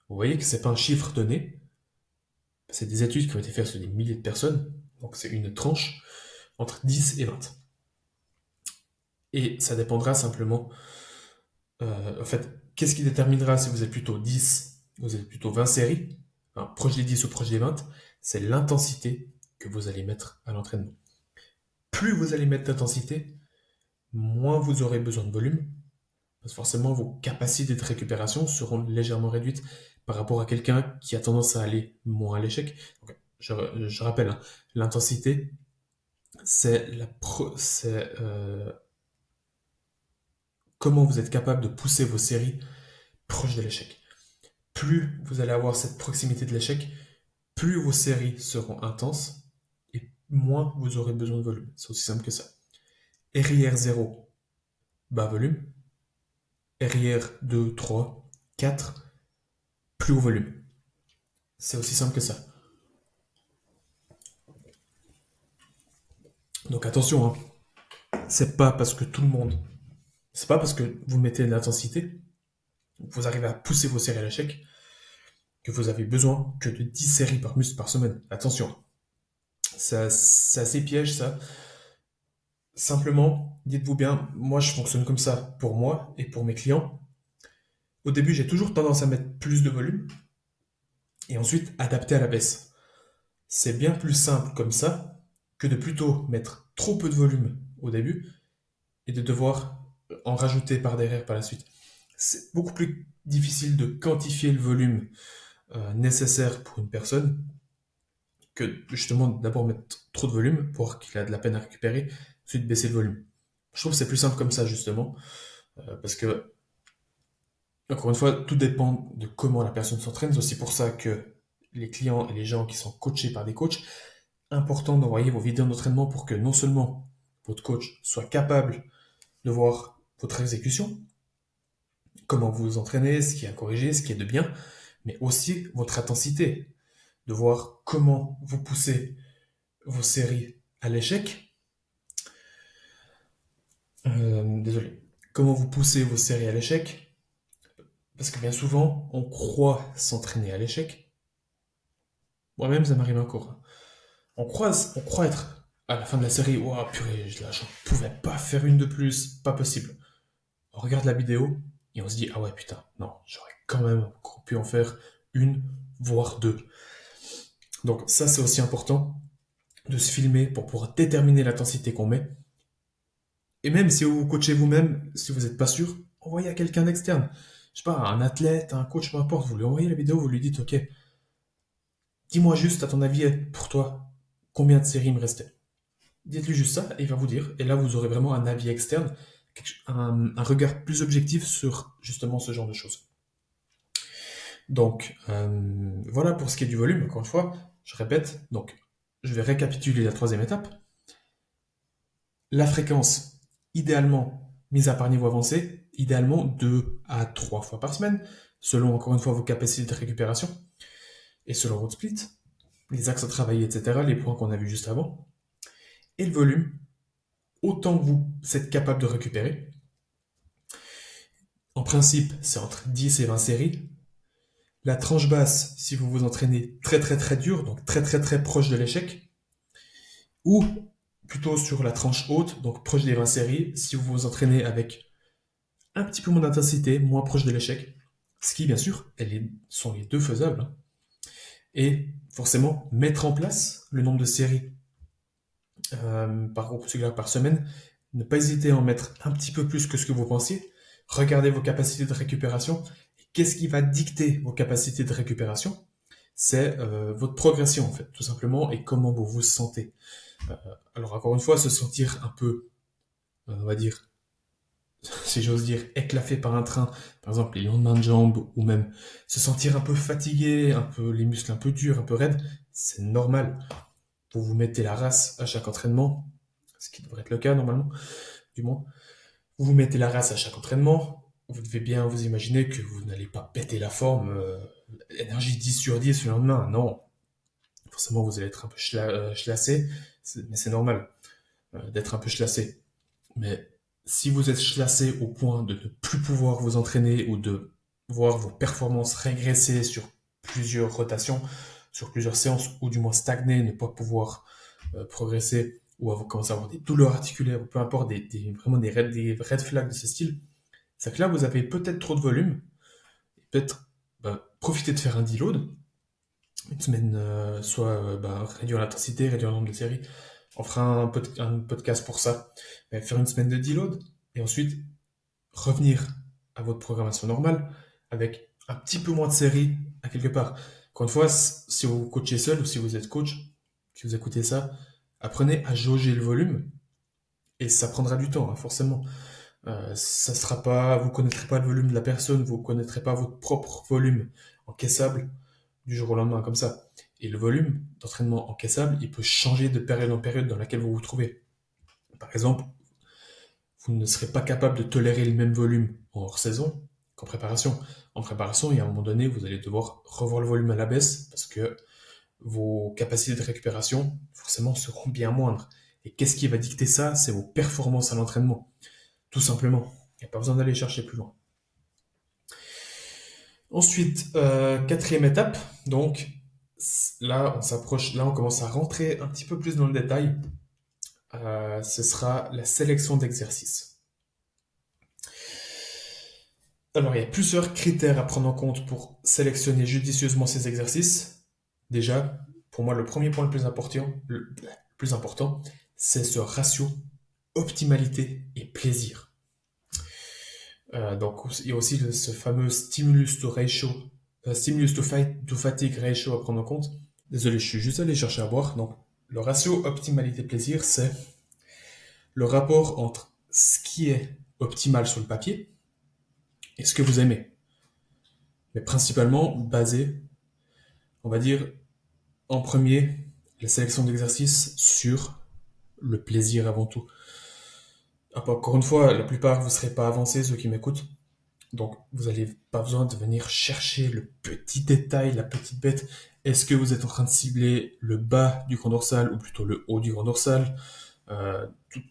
Vous voyez que c'est pas un chiffre donné, c'est des études qui ont été faites sur des milliers de personnes, donc c'est une tranche entre 10 et 20. Et ça dépendra simplement, en fait, qu'est-ce qui déterminera si vous êtes plutôt 10, vous êtes plutôt 20 séries, hein, proche des 10 ou proche des 20, c'est l'intensité que vous allez mettre à l'entraînement. Plus vous allez mettre d'intensité, moins vous aurez besoin de volume, parce que forcément vos capacités de récupération seront légèrement réduites par rapport à quelqu'un qui a tendance à aller moins à l'échec. Donc, je rappelle, hein, l'intensité, c'est comment vous êtes capable de pousser vos séries proches de l'échec. Plus vous allez avoir cette proximité de l'échec, plus vos séries seront intenses et moins vous aurez besoin de volume. C'est aussi simple que ça. RIR 0, bas volume. RIR 2, 3, 4, plus haut volume. C'est aussi simple que ça. Donc attention, hein. C'est pas parce que tout le monde, c'est pas parce que vous mettez de l'intensité, vous arrivez à pousser vos séries à l'échec, que vous avez besoin que de 10 séries par muscle par semaine. Attention, c'est assez piège ça. Simplement, dites-vous bien, moi je fonctionne comme ça pour moi et pour mes clients. Au début, j'ai toujours tendance à mettre plus de volume et ensuite adapter à la baisse. C'est bien plus simple comme ça que de plutôt mettre trop peu de volume au début et de devoir en rajouter par derrière par la suite. C'est beaucoup plus difficile de quantifier le volume nécessaire pour une personne que justement d'abord mettre trop de volume pour qu'il a de la peine à récupérer, ensuite baisser le volume. Je trouve que c'est plus simple comme ça justement, parce que encore une fois, tout dépend de comment la personne s'entraîne. C'est aussi pour ça que les clients et les gens qui sont coachés par des coachs, important d'envoyer vos vidéos d'entraînement pour que non seulement votre coach soit capable de voir votre exécution, comment vous vous entraînez, ce qui est à corriger, ce qui est de bien, mais aussi votre intensité, de voir comment vous poussez vos séries à l'échec. Désolé. Comment vous poussez vos séries à l'échec, parce que bien souvent, on croit s'entraîner à l'échec. Moi-même, ça m'arrive encore. On croit être à la fin de la série, ouah, purée, je ne pouvais pas faire une de plus, pas possible. On regarde la vidéo et on se dit, ah ouais, putain, non, j'aurais quand même pu en faire une, voire deux. Donc ça, c'est aussi important de se filmer pour pouvoir déterminer l'intensité qu'on met. Et même si vous vous coachez vous-même, si vous n'êtes pas sûr, envoyez à quelqu'un d'externe. je sais pas, un athlète, un coach, peu importe, vous lui envoyez la vidéo, vous lui dites, ok, dis-moi juste, à ton avis, pour toi, combien de séries il me restait? Dites-lui juste ça, et il va vous dire, et là, vous aurez vraiment un avis externe, un regard plus objectif sur justement ce genre de choses. Donc, voilà pour ce qui est du volume, encore une fois, je répète, donc, je vais récapituler la troisième étape. La fréquence, idéalement, mise à part niveau avancé, idéalement 2 à 3 fois par semaine, selon encore une fois vos capacités de récupération et selon votre split, les axes à travailler, etc., les points qu'on a vus juste avant. Et le volume, autant que vous êtes capable de récupérer. En principe, c'est entre 10 et 20 séries. La tranche basse, si vous vous entraînez très très très dur, donc très très très proche de l'échec, ou plutôt sur la tranche haute, donc proche des 20 séries, si vous vous entraînez avec un petit peu moins d'intensité, moins proche de l'échec, ce qui, bien sûr, sont les deux faisables. Hein. Et forcément, mettre en place le nombre de séries par groupe musculaire par semaine, ne pas hésiter à en mettre un petit peu plus que ce que vous pensiez. Regardez vos capacités de récupération. Et qu'est-ce qui va dicter vos capacités de récupération? C'est votre progression, en fait, tout simplement, et comment vous vous sentez. Alors, encore une fois, se sentir un peu, on va dire, si j'ose dire, éclafé par un train, par exemple les lendemains de jambes, ou même se sentir un peu fatigué, un peu les muscles un peu durs, un peu raides, c'est normal. Vous vous mettez la race à chaque entraînement, ce qui devrait être le cas normalement, du moins. Vous vous mettez la race à chaque entraînement, vous devez bien vous imaginer que vous n'allez pas péter la forme, énergie 10 sur 10 le lendemain, non. Forcément, vous allez être un peu chlassé, mais c'est normal d'être un peu chlassé. Mais si vous êtes chlassé au point de ne plus pouvoir vous entraîner ou de voir vos performances régresser sur plusieurs rotations, sur plusieurs séances, ou du moins stagner, ne pas pouvoir progresser, ou commencer à avoir des douleurs articulaires, ou peu importe, vraiment des red flags de ce style, c'est que là, vous avez peut-être trop de volume, et peut-être profiter de faire un deload, une semaine, soit réduire l'intensité, réduire le nombre de séries. On fera un podcast pour ça. Mais faire une semaine de deload et ensuite revenir à votre programmation normale avec un petit peu moins de séries à quelque part. Encore une fois, si vous coachez seul ou si vous êtes coach, si vous écoutez ça, apprenez à jauger le volume et ça prendra du temps, hein, forcément. Ça sera pas, vous connaîtrez pas le volume de la personne, vous connaîtrez pas votre propre volume encaissable du jour au lendemain comme ça. Et le volume d'entraînement encaissable, il peut changer de période en période dans laquelle vous vous trouvez. Par exemple, vous ne serez pas capable de tolérer le même volume en hors saison qu'en préparation. En préparation, il y a un moment donné, vous allez devoir revoir le volume à la baisse parce que vos capacités de récupération, forcément, seront bien moindres. Et qu'est-ce qui va dicter ça? C'est vos performances à l'entraînement. Tout simplement. Il n'y a pas besoin d'aller chercher plus loin. Ensuite, quatrième étape, donc là on s'approche, là on commence à rentrer un petit peu plus dans le détail. Ce sera la sélection d'exercices. Alors il y a plusieurs critères à prendre en compte pour sélectionner judicieusement ces exercices. Déjà, pour moi le premier point le plus important, c'est ce ratio optimalité et plaisir. Donc il y a aussi ce fameux stimulus to ratio, stimulus to fatigue ratio à prendre en compte. Désolé, je suis juste allé chercher à boire. Donc le ratio optimalité-plaisir, c'est le rapport entre ce qui est optimal sur le papier et ce que vous aimez. Mais principalement basé, on va dire, en premier, la sélection d'exercices sur le plaisir avant tout. Encore une fois, la plupart, vous ne serez pas avancés, ceux qui m'écoutent. Donc, vous n'avez pas besoin de venir chercher le petit détail, la petite bête. Est-ce que vous êtes en train de cibler le bas du grand dorsal ou plutôt le haut du grand dorsal?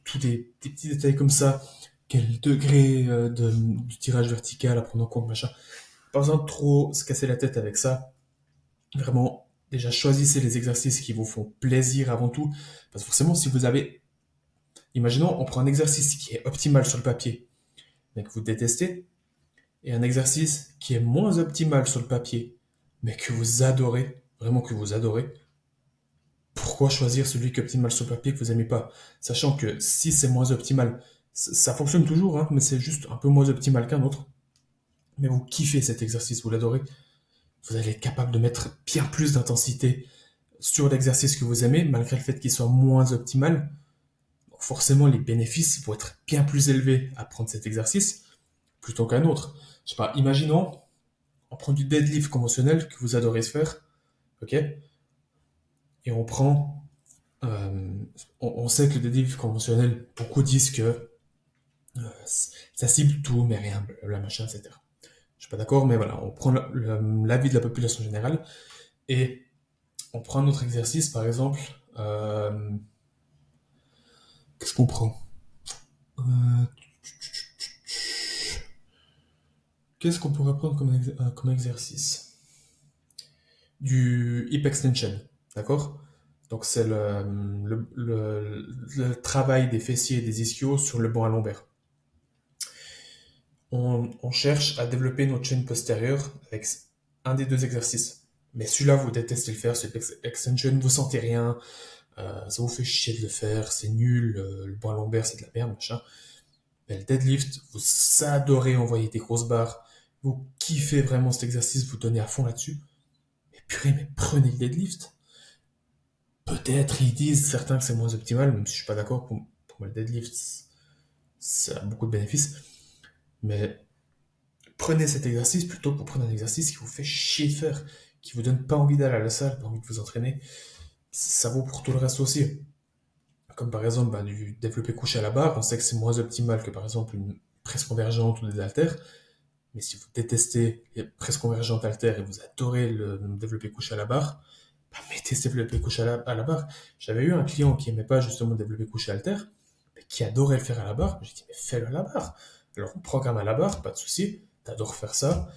Tous des petits détails comme ça. Quel degré du tirage vertical à prendre en compte, machin. Pas besoin de trop se casser la tête avec ça. Vraiment, déjà choisissez les exercices qui vous font plaisir avant tout. Parce que forcément, si vous avez... Imaginons, on prend un exercice qui est optimal sur le papier, mais que vous détestez, et un exercice qui est moins optimal sur le papier, mais que vous adorez, vraiment que vous adorez, pourquoi choisir celui qui est optimal sur le papier que vous n'aimez pas? Sachant que si c'est moins optimal, ça fonctionne toujours, hein, mais c'est juste un peu moins optimal qu'un autre. mais vous kiffez cet exercice, vous l'adorez, vous allez être capable de mettre bien plus d'intensité sur l'exercice que vous aimez, malgré le fait qu'il soit moins optimal. Donc forcément, les bénéfices vont être bien plus élevés à prendre cet exercice plutôt qu'un autre. Je sais pas, imaginons, on prend du deadlift conventionnel que vous adorez se faire, ok? Et on prend, euh, on sait que le deadlift conventionnel, beaucoup disent que ça cible tout, mais rien, la machin, etc. Je suis pas d'accord, mais voilà, on prend l'avis de la population générale et on prend un autre exercice, par exemple, euh, qu'est-ce qu'on prend? Euh, Qu'est-ce qu'on pourrait prendre comme exercice? Du hip extension, d'accord? Donc c'est le travail des fessiers et des ischios sur le banc à lombaire. On cherche à développer notre chaîne postérieure avec un des deux exercices. Mais celui-là, vous détestez le faire, ce extension, vous sentez rien, ça vous fait chier de le faire, c'est nul, le banc à lombaire, c'est de la merde, machin. Mais le deadlift, vous adorez envoyer des grosses barres, vous kiffez vraiment cet exercice, vous donnez à fond là-dessus. Mais purée, mais prenez le deadlift. Peut-être ils disent certains que c'est moins optimal, même si je suis pas d'accord. Pour moi, le deadlift, ça a beaucoup de bénéfices. Mais prenez cet exercice plutôt pour prendre un exercice qui vous fait chier de faire, qui vous donne pas envie d'aller à la salle, pas envie de vous entraîner. Ça vaut pour tout le reste aussi. Comme par exemple du développé couché à la barre, on sait que c'est moins optimal que par exemple une presse convergente ou des haltères. Mais si vous détestez les presses convergentes haltères et vous adorez le développé couché à la barre, bah mettez ce développé couché à la barre. J'avais eu un client qui aimait pas justement le développé couché haltère, mais qui adorait le faire à la barre. J'ai dit, mais fais-le à la barre. Alors on programme à la barre, pas de souci, t'adores faire ça.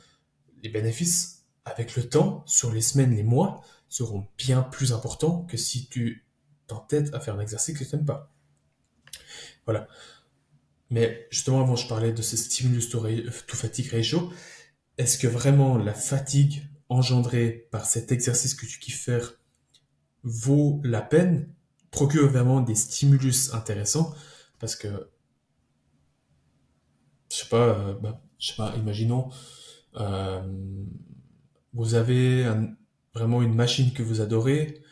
Les bénéfices, avec le temps, sur les semaines, les mois, seront bien plus importants que si tu t'entêtes à faire un exercice que tu n'aimes pas. Voilà. Mais justement, avant, je parlais de ce stimulus to fatigue ratio. Est-ce que vraiment la fatigue engendrée par cet exercice que tu kiffes faire vaut la peine, procure vraiment des stimulus intéressants? Parce que, je sais pas, imaginons, euh, vous avez vraiment une machine que vous adorez,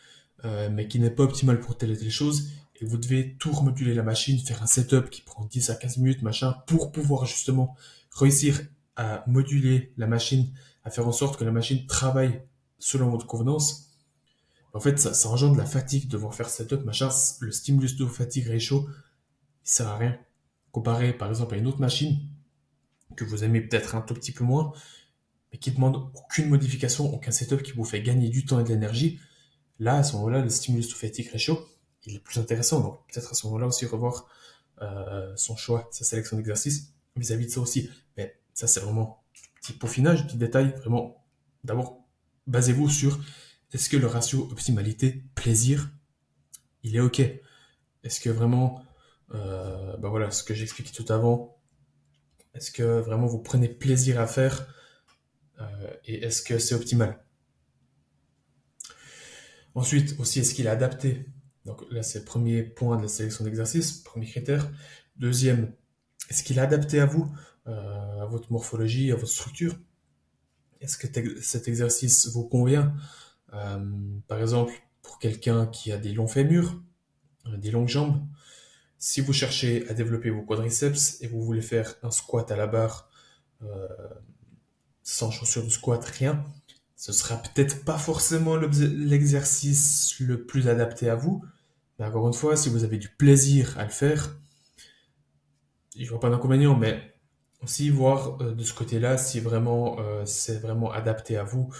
mais qui n'est pas optimale pour telle et telle chose, et vous devez tout remoduler la machine, faire un setup qui prend 10 à 15 minutes, machin, pour pouvoir justement réussir à moduler la machine, à faire en sorte que la machine travaille selon votre convenance. En fait, ça engendre de la fatigue de devoir faire setup, machin. Le stimulus de fatigue ratio, il sert à rien. Comparé par exemple à une autre machine que vous aimez peut-être un tout petit peu moins, mais qui demande aucune modification, aucun setup qui vous fait gagner du temps et de l'énergie, là, à ce moment-là, le stimulus to fatigue ratio, il est plus intéressant. Donc, peut-être à ce moment-là aussi revoir son choix, sa sélection d'exercices vis-à-vis de ça aussi. Mais ça, c'est vraiment petit peaufinage, petit détail. Vraiment, d'abord, basez-vous sur est-ce que le ratio optimalité plaisir, il est OK? Est-ce que vraiment, voilà, ce que j'expliquais tout avant, est-ce que vraiment vous prenez plaisir à faire et est-ce que c'est optimal? Ensuite, aussi, est-ce qu'il est adapté? Donc là, c'est le premier point de la sélection d'exercice, premier critère. Deuxième, est-ce qu'il est adapté à vous, à votre morphologie, à votre structure? Est-ce que cet exercice vous convient? Euh, Par exemple, pour quelqu'un qui a des longs fémurs, des longues jambes, si vous cherchez à développer vos quadriceps et vous voulez faire un squat à la barre euh, sans chaussures de squat, rien, ce sera peut-être pas forcément l'exercice le plus adapté à vous. Mais encore une fois, si vous avez du plaisir à le faire, je vois pas d'inconvénient, mais aussi voir de ce côté-là si vraiment c'est vraiment adapté à vous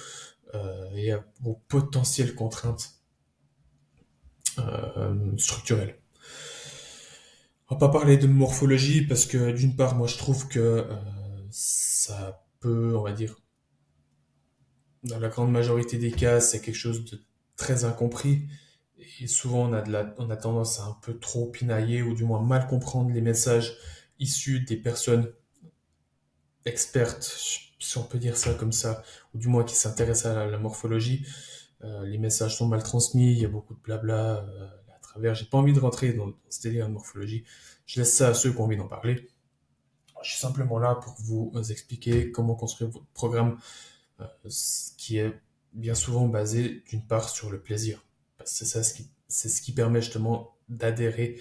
et à vos potentielles contraintes structurelles. On va pas parler de morphologie parce que d'une part, moi je trouve que ça peut, on va dire, dans la grande majorité des cas, c'est quelque chose de très incompris. Et souvent, on a tendance à un peu trop pinailler ou du moins mal comprendre les messages issus des personnes expertes, si on peut dire ça comme ça, ou du moins qui s'intéressent à la morphologie. Les messages sont mal transmis, il y a beaucoup de blabla à travers. J'ai pas envie de rentrer dans ce délire de morphologie. Je laisse ça à ceux qui ont envie d'en parler. je suis simplement là pour vous expliquer comment construire votre programme, qui est bien souvent basé d'une part sur le plaisir. Parce que c'est ce qui permet justement d'adhérer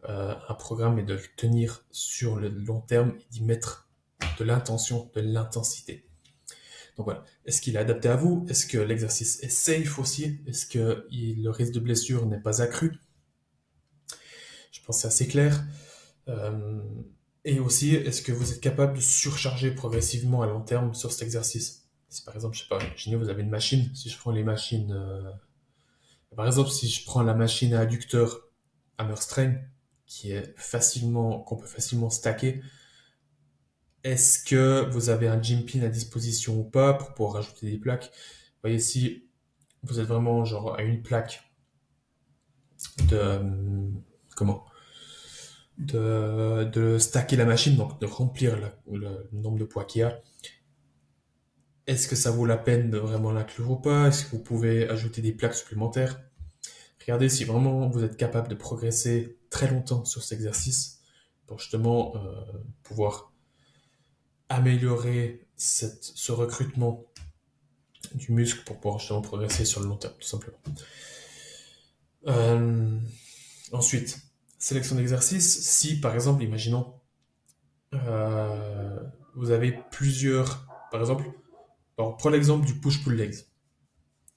un programme et de le tenir sur le long terme et d'y mettre de l'intention, de l'intensité. Donc voilà. Est-ce qu'il est adapté à vous? Est-ce que l'exercice est safe aussi? Est-ce que le risque de blessure n'est pas accru? Je pense que c'est assez clair. Euh, et aussi, est-ce que vous êtes capable de surcharger progressivement à long terme sur cet exercice? Si par exemple, je sais pas, imaginez vous avez une machine, si je prends les machines, par exemple, si je prends la machine à adducteur hammer-strength, qu'on peut facilement stacker, est-ce que vous avez un gym pin à disposition ou pas pour pouvoir rajouter des plaques? Vous voyez, si vous êtes vraiment genre à une plaque de, comment? De stacker la machine, donc de remplir le nombre de poids qu'il y a, est-ce que ça vaut la peine de vraiment l'inclure ou pas? Est-ce que vous pouvez ajouter des plaques supplémentaires? Regardez si vraiment vous êtes capable de progresser très longtemps sur cet exercice pour justement pouvoir améliorer ce recrutement du muscle pour pouvoir justement progresser sur le long terme, tout simplement. Euh, Ensuite, sélection d'exercices. Si par exemple, imaginons, vous avez plusieurs, par exemple, alors prends l'exemple du push-pull legs.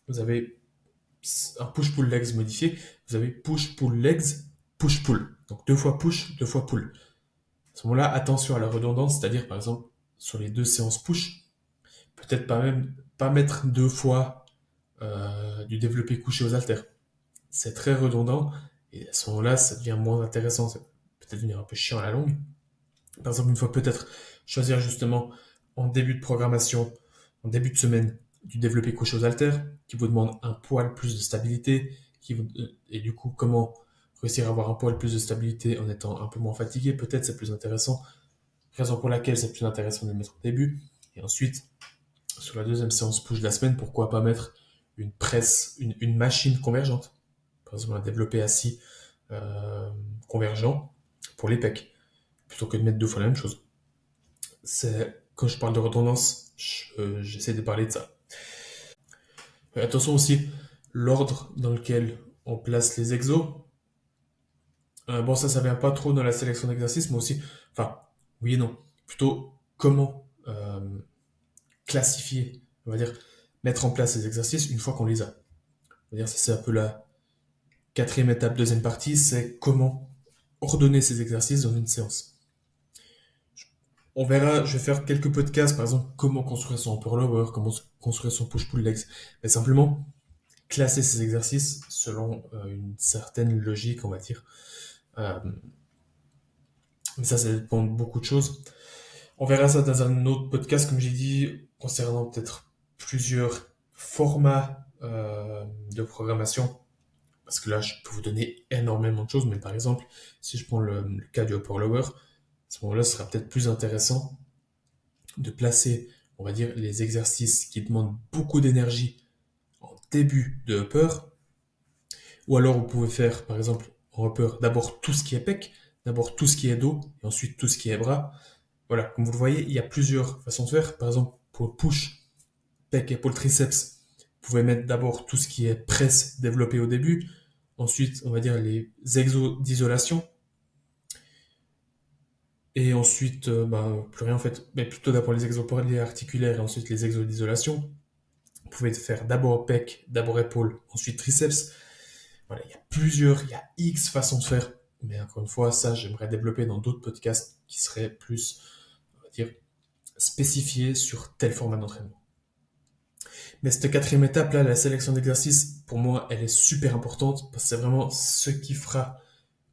Vous avez un push-pull legs modifié, vous avez push-pull legs, push-pull. Donc deux fois push, deux fois pull. À ce moment-là, attention à la redondance, c'est-à-dire par exemple sur les deux séances push, peut-être pas mettre deux fois du développé couché aux haltères. C'est très redondant et à ce moment-là, ça devient moins intéressant. Ça peut peut-être devenir un peu chiant à la longue. Par exemple, une fois peut-être choisir justement en début de programmation, en début de semaine, du développé couché aux haltères, qui vous demande un poil plus de stabilité, et du coup, comment réussir à avoir un poil plus de stabilité en étant un peu moins fatigué, peut-être c'est plus intéressant, raison pour laquelle c'est plus intéressant de le mettre au début, et ensuite, sur la deuxième séance push de la semaine, pourquoi pas mettre une presse, une machine convergente, par exemple un développé assis euh, convergent pour les pecs, plutôt que de mettre deux fois la même chose. Quand je parle de redondance, j'essaie de parler de ça. Attention aussi, l'ordre dans lequel on place les exos. Bon, ça vient pas trop dans la sélection d'exercices, mais aussi, enfin, oui et non. Plutôt, comment classifier, on va dire, mettre en place les exercices une fois qu'on les a. On va dire, c'est un peu la quatrième étape, deuxième partie, c'est comment ordonner ces exercices dans une séance. On verra, je vais faire quelques podcasts, par exemple, comment construire son upper lower, comment construire son push-pull legs. Mais simplement, classer ces exercices selon une certaine logique, on va dire. Euh, mais ça dépend de beaucoup de choses. On verra ça dans un autre podcast, comme j'ai dit, concernant peut-être plusieurs formats de programmation. Parce que là, je peux vous donner énormément de choses, mais par exemple, si je prends le cas du upper lower, à ce moment-là, ce sera peut-être plus intéressant de placer, on va dire, les exercices qui demandent beaucoup d'énergie en début de upper. Ou alors, vous pouvez faire, par exemple, en upper, d'abord tout ce qui est pec, d'abord tout ce qui est dos, et ensuite tout ce qui est bras. Voilà, comme vous le voyez, il y a plusieurs façons de faire. Par exemple, pour le push, pec, épaule, triceps, vous pouvez mettre d'abord tout ce qui est presse développé au début. Ensuite, on va dire les exos d'isolation. Et ensuite, plus rien en fait. Mais plutôt d'abord les exos articulaires et ensuite les exos d'isolation. Vous pouvez faire d'abord pec, d'abord épaule, ensuite triceps. Voilà, il y a X façons de faire. Mais encore une fois, ça, j'aimerais développer dans d'autres podcasts qui seraient plus, on va dire, spécifiés sur tel format d'entraînement. Mais cette quatrième étape là, la sélection d'exercices, pour moi, elle est super importante parce que c'est vraiment ce qui fera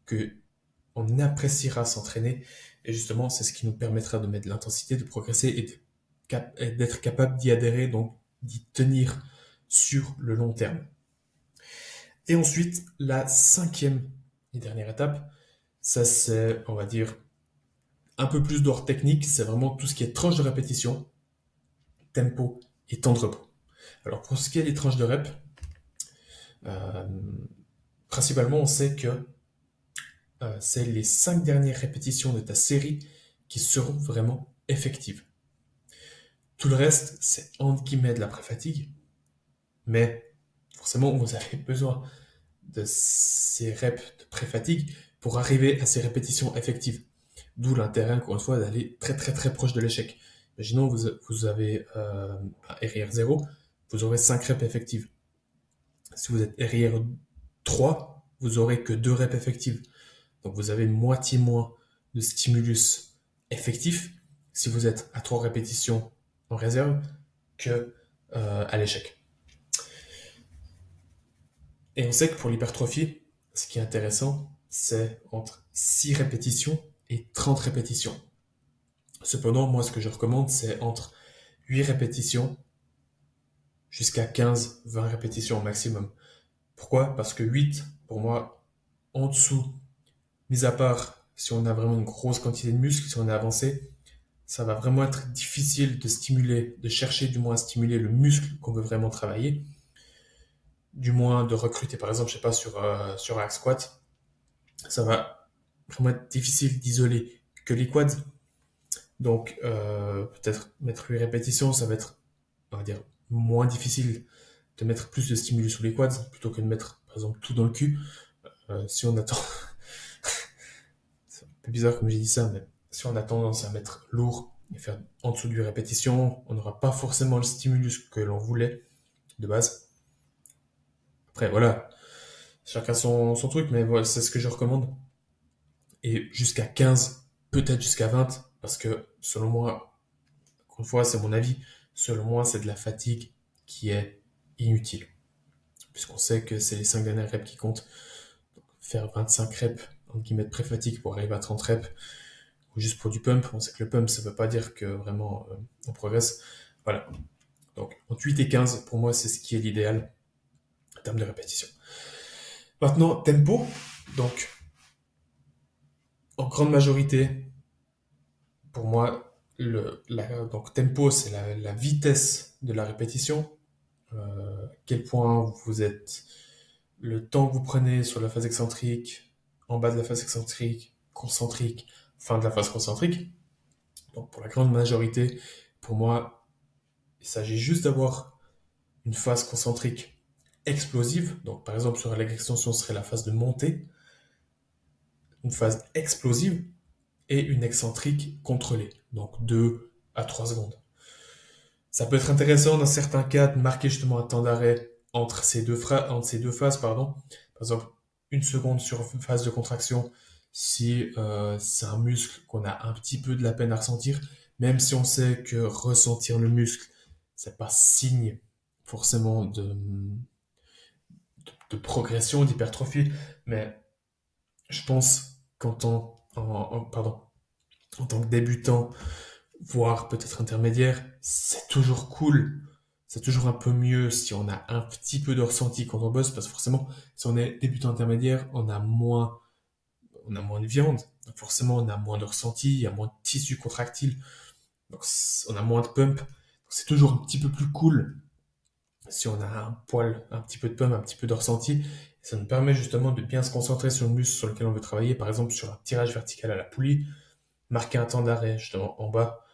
que on appréciera s'entraîner et justement, c'est ce qui nous permettra de mettre de l'intensité, de progresser et d'être capable d'y adhérer, donc d'y tenir sur le long terme. Et ensuite, la cinquième et dernière étape, ça c'est, on va dire, un peu plus d'ordre technique, c'est vraiment tout ce qui est tranche de répétition, tempo et temps de repos. Alors pour ce qui est des tranches de rep, euh, principalement on sait que c'est les 5 dernières répétitions de ta série qui seront vraiment effectives. Tout le reste, c'est entre guillemets de la pré-fatigue, mais forcément, vous avez besoin de ces reps de pré-fatigue pour arriver à ces répétitions effectives. D'où l'intérêt, encore une fois, d'aller très très très proche de l'échec. Imaginons, vous avez RIR 0, vous aurez 5 reps effectives. Si vous êtes RIR 3, vous aurez que 2 reps effectives. Donc vous avez moitié moins de stimulus effectif si vous êtes à 3 répétitions en réserve que à l'échec. Et on sait que pour l'hypertrophie, ce qui est intéressant, c'est entre 6 répétitions et 30 répétitions. Cependant, moi, ce que je recommande, c'est entre 8 répétitions jusqu'à 15-20 répétitions au maximum. Pourquoi? Parce que 8, pour moi, en dessous, mis à part si on a vraiment une grosse quantité de muscles, si on est avancé, ça va vraiment être difficile de stimuler, de chercher du moins à stimuler le muscle qu'on veut vraiment travailler, du moins de recruter par exemple, je sais pas, sur un squat, ça va vraiment être difficile d'isoler que les quads. Donc peut-être mettre 8 répétitions, ça va être, on va dire, moins difficile de mettre plus de stimulus sous les quads plutôt que de mettre par exemple tout dans le cul. Si on attend, c'est un peu bizarre comme j'ai dit ça, mais si on a tendance à mettre lourd et faire en dessous de 8 répétitions, on n'aura pas forcément le stimulus que l'on voulait de base. Après, voilà, chacun son truc, mais voilà, c'est ce que je recommande. Et jusqu'à 15, peut-être jusqu'à 20, parce que selon moi, encore une fois, c'est mon avis, selon moi, c'est de la fatigue qui est inutile. Puisqu'on sait que c'est les 5 dernières reps qui comptent. Donc, faire 25 reps, entre guillemets, de pré-fatigue pour arriver à 30 reps, ou juste pour du pump, on sait que le pump, ça veut pas dire que vraiment on progresse. Voilà. Donc, entre 8 et 15, pour moi, c'est ce qui est l'idéal en termes de répétition. Maintenant, tempo. Donc, en grande majorité, pour moi, donc tempo, c'est la vitesse de la répétition. Quel point vous êtes, le temps que vous prenez sur la phase excentrique, en bas de la phase excentrique, concentrique, fin de la phase concentrique. Donc pour la grande majorité, pour moi, il s'agit juste d'avoir une phase concentrique explosive. Donc par exemple sur la leg extension, ce serait la phase de montée, une phase explosive et une excentrique contrôlée. Donc 2 à 3 secondes. Ça peut être intéressant dans certains cas de marquer justement un temps d'arrêt entre entre ces deux phases, pardon. Par exemple, une seconde sur une phase de contraction si c'est un muscle qu'on a un petit peu de la peine à ressentir, même si on sait que ressentir le muscle, c'est pas signe forcément de progression, d'hypertrophie, mais je pense qu'en tant, pardon, en tant que débutant, voire peut-être intermédiaire, c'est toujours cool. C'est toujours un peu mieux si on a un petit peu de ressenti quand on bosse, parce que forcément, si on est débutant intermédiaire, on a moins de viande. Donc forcément, on a moins de ressenti, il y a moins de tissu contractile. Donc on a moins de pump. Donc c'est toujours un petit peu plus cool si on a un poil, un petit peu de pump, un petit peu de ressenti. Ça nous permet justement de bien se concentrer sur le muscle sur lequel on veut travailler. Par exemple, sur un tirage vertical à la poulie, marquer un temps d'arrêt justement en bas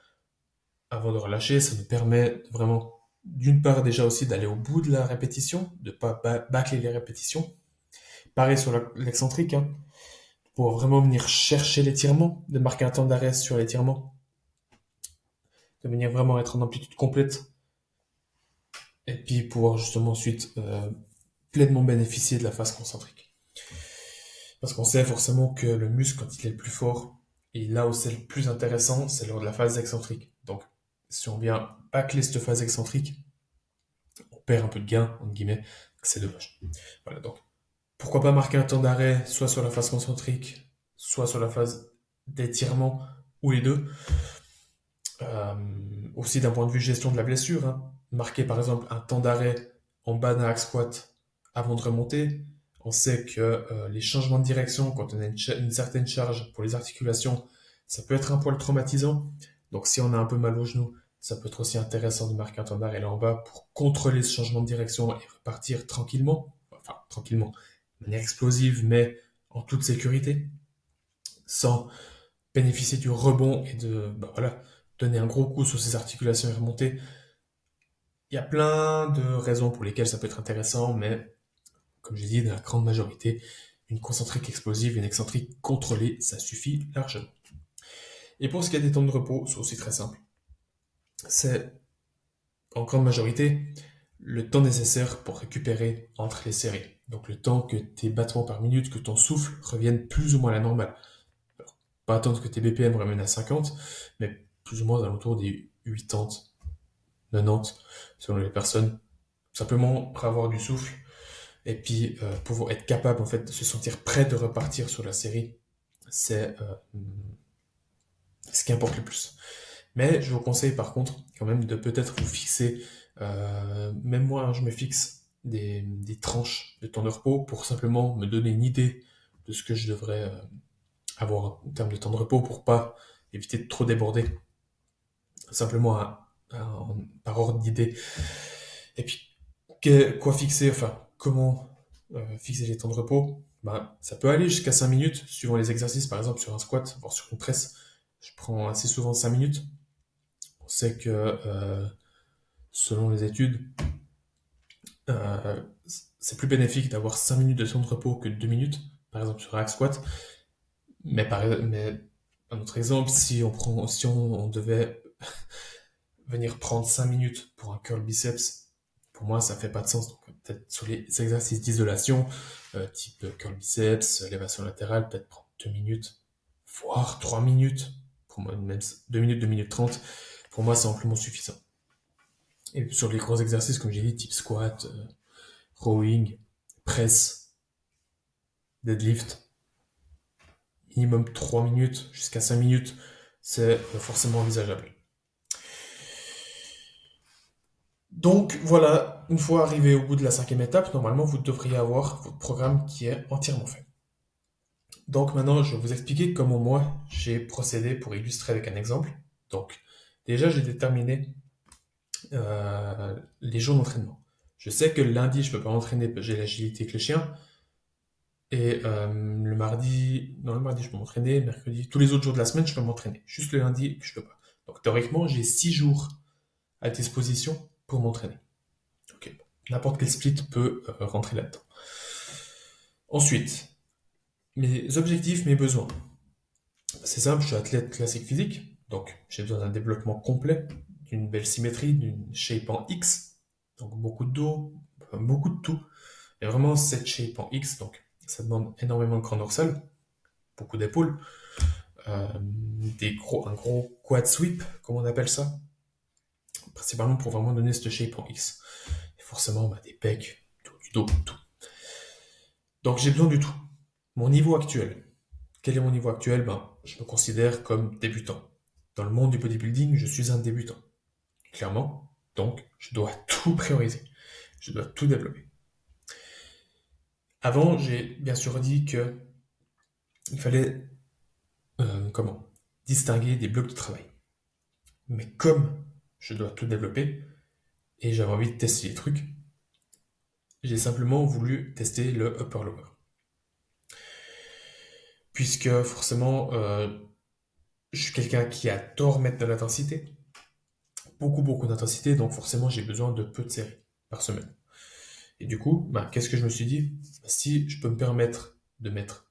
avant de relâcher, ça nous permet vraiment, d'une part déjà aussi d'aller au bout de la répétition, de pas bâcler les répétitions. Pareil sur l'excentrique, hein, pour vraiment venir chercher l'étirement, de marquer un temps d'arrêt sur l'étirement, de venir vraiment être en amplitude complète, et puis pouvoir justement ensuite pleinement bénéficier de la phase concentrique. Parce qu'on sait forcément que le muscle, quand il est le plus fort, et là où c'est le plus intéressant, c'est lors de la phase excentrique. Donc, si on vient bâcler cette phase excentrique, on perd un peu de gain, entre guillemets, c'est dommage. Voilà, donc, pourquoi pas marquer un temps d'arrêt, soit sur la phase concentrique, soit sur la phase d'étirement, ou les deux. Euh, Aussi d'un point de vue gestion de la blessure, hein, marquer par exemple un temps d'arrêt en bas d'un hack squat avant de remonter. On sait que les changements de direction, quand on a une certaine charge pour les articulations, ça peut être un poil traumatisant. Donc si on a un peu mal au genou, ça peut être aussi intéressant de marquer un temps d'arrêt là en bas pour contrôler ce changement de direction et repartir tranquillement, enfin tranquillement, de manière explosive, mais en toute sécurité, sans bénéficier du rebond et voilà, donner un gros coup sur ses articulations et remonter. Il y a plein de raisons pour lesquelles ça peut être intéressant, mais comme j'ai dit, dans la grande majorité, une concentrique explosive, une excentrique contrôlée, ça suffit largement. Et pour ce qui est des temps de repos, c'est aussi très simple. C'est, en grande majorité, le temps nécessaire pour récupérer entre les séries. Donc le temps que tes battements par minute, que ton souffle revienne plus ou moins à la normale. Alors, pas attendre que tes BPM reviennent à 50, mais plus ou moins à l'entour des 80, 90, selon les personnes. Simplement pour avoir du souffle et puis pouvoir être capable en fait de se sentir prêt de repartir sur la série, c'est ce qui importe le plus. Mais je vous conseille par contre quand même de peut-être vous fixer, même moi hein, je me fixe des tranches de temps de repos pour simplement me donner une idée de ce que je devrais avoir en termes de temps de repos pour pas éviter de trop déborder, simplement par ordre d'idée. Et puis quoi fixer, enfin comment fixer les temps de repos, bah, ça peut aller jusqu'à 5 minutes, suivant les exercices, par exemple sur un squat, voire sur une presse. Je prends assez souvent 5 minutes. On sait que, selon les études, euh, c'est plus bénéfique d'avoir 5 minutes de temps de repos que 2 minutes, par exemple sur un hack squat. Mais un autre exemple, si on devait venir prendre 5 minutes pour un curl biceps, pour moi, ça fait pas de sens. Donc, peut-être sur les exercices d'isolation, type curl biceps, élévation latérale, peut-être prendre 2 minutes, voire 3 minutes. Pour moi, même 2 minutes, 2 minutes 30, pour moi, c'est amplement suffisant. Et sur les gros exercices, comme j'ai dit, type squat, rowing, presse, deadlift, minimum 3 minutes jusqu'à 5 minutes, c'est forcément envisageable. Donc voilà, une fois arrivé au bout de la 5e étape, normalement vous devriez avoir votre programme qui est entièrement fait. Donc maintenant, je vais vous expliquer comment moi j'ai procédé pour illustrer avec un exemple. Donc déjà, j'ai déterminé les jours d'entraînement. Je sais que le lundi, je peux pas m'entraîner, j'ai l'agilité avec le chien. Et le mardi, je peux m'entraîner, mercredi, tous les autres jours de la semaine, je peux m'entraîner. Juste le lundi, je peux pas. Donc théoriquement, j'ai 6 jours à disposition pour m'entraîner. Ok. N'importe quel split peut rentrer là-dedans. Ensuite, mes objectifs, mes besoins. C'est simple, je suis athlète classique physique, donc j'ai besoin d'un développement complet, d'une belle symétrie, d'une shape en X, donc beaucoup de dos, beaucoup de tout. Et vraiment cette shape en X, donc ça demande énormément de grand dorsal, beaucoup d'épaules, un gros quad sweep, comme on appelle ça, principalement pour vraiment donner cette shape en X. Et forcément, des pecs, du dos, tout. Donc j'ai besoin du tout. Mon niveau actuel. Quel est mon niveau actuel? Je me considère comme débutant. Dans le monde du bodybuilding, je suis un débutant. Clairement. Donc, je dois tout prioriser. Je dois tout développer. Avant, j'ai bien sûr dit que il fallait, distinguer des blocs de travail. Mais comme je dois tout développer, et j'avais envie de tester les trucs, j'ai simplement voulu tester le upper-lower. Puisque forcément, je suis quelqu'un qui adore mettre de l'intensité, beaucoup d'intensité, donc forcément j'ai besoin de peu de séries par semaine. Et du coup, qu'est-ce que je me suis dit? Si je peux me permettre de mettre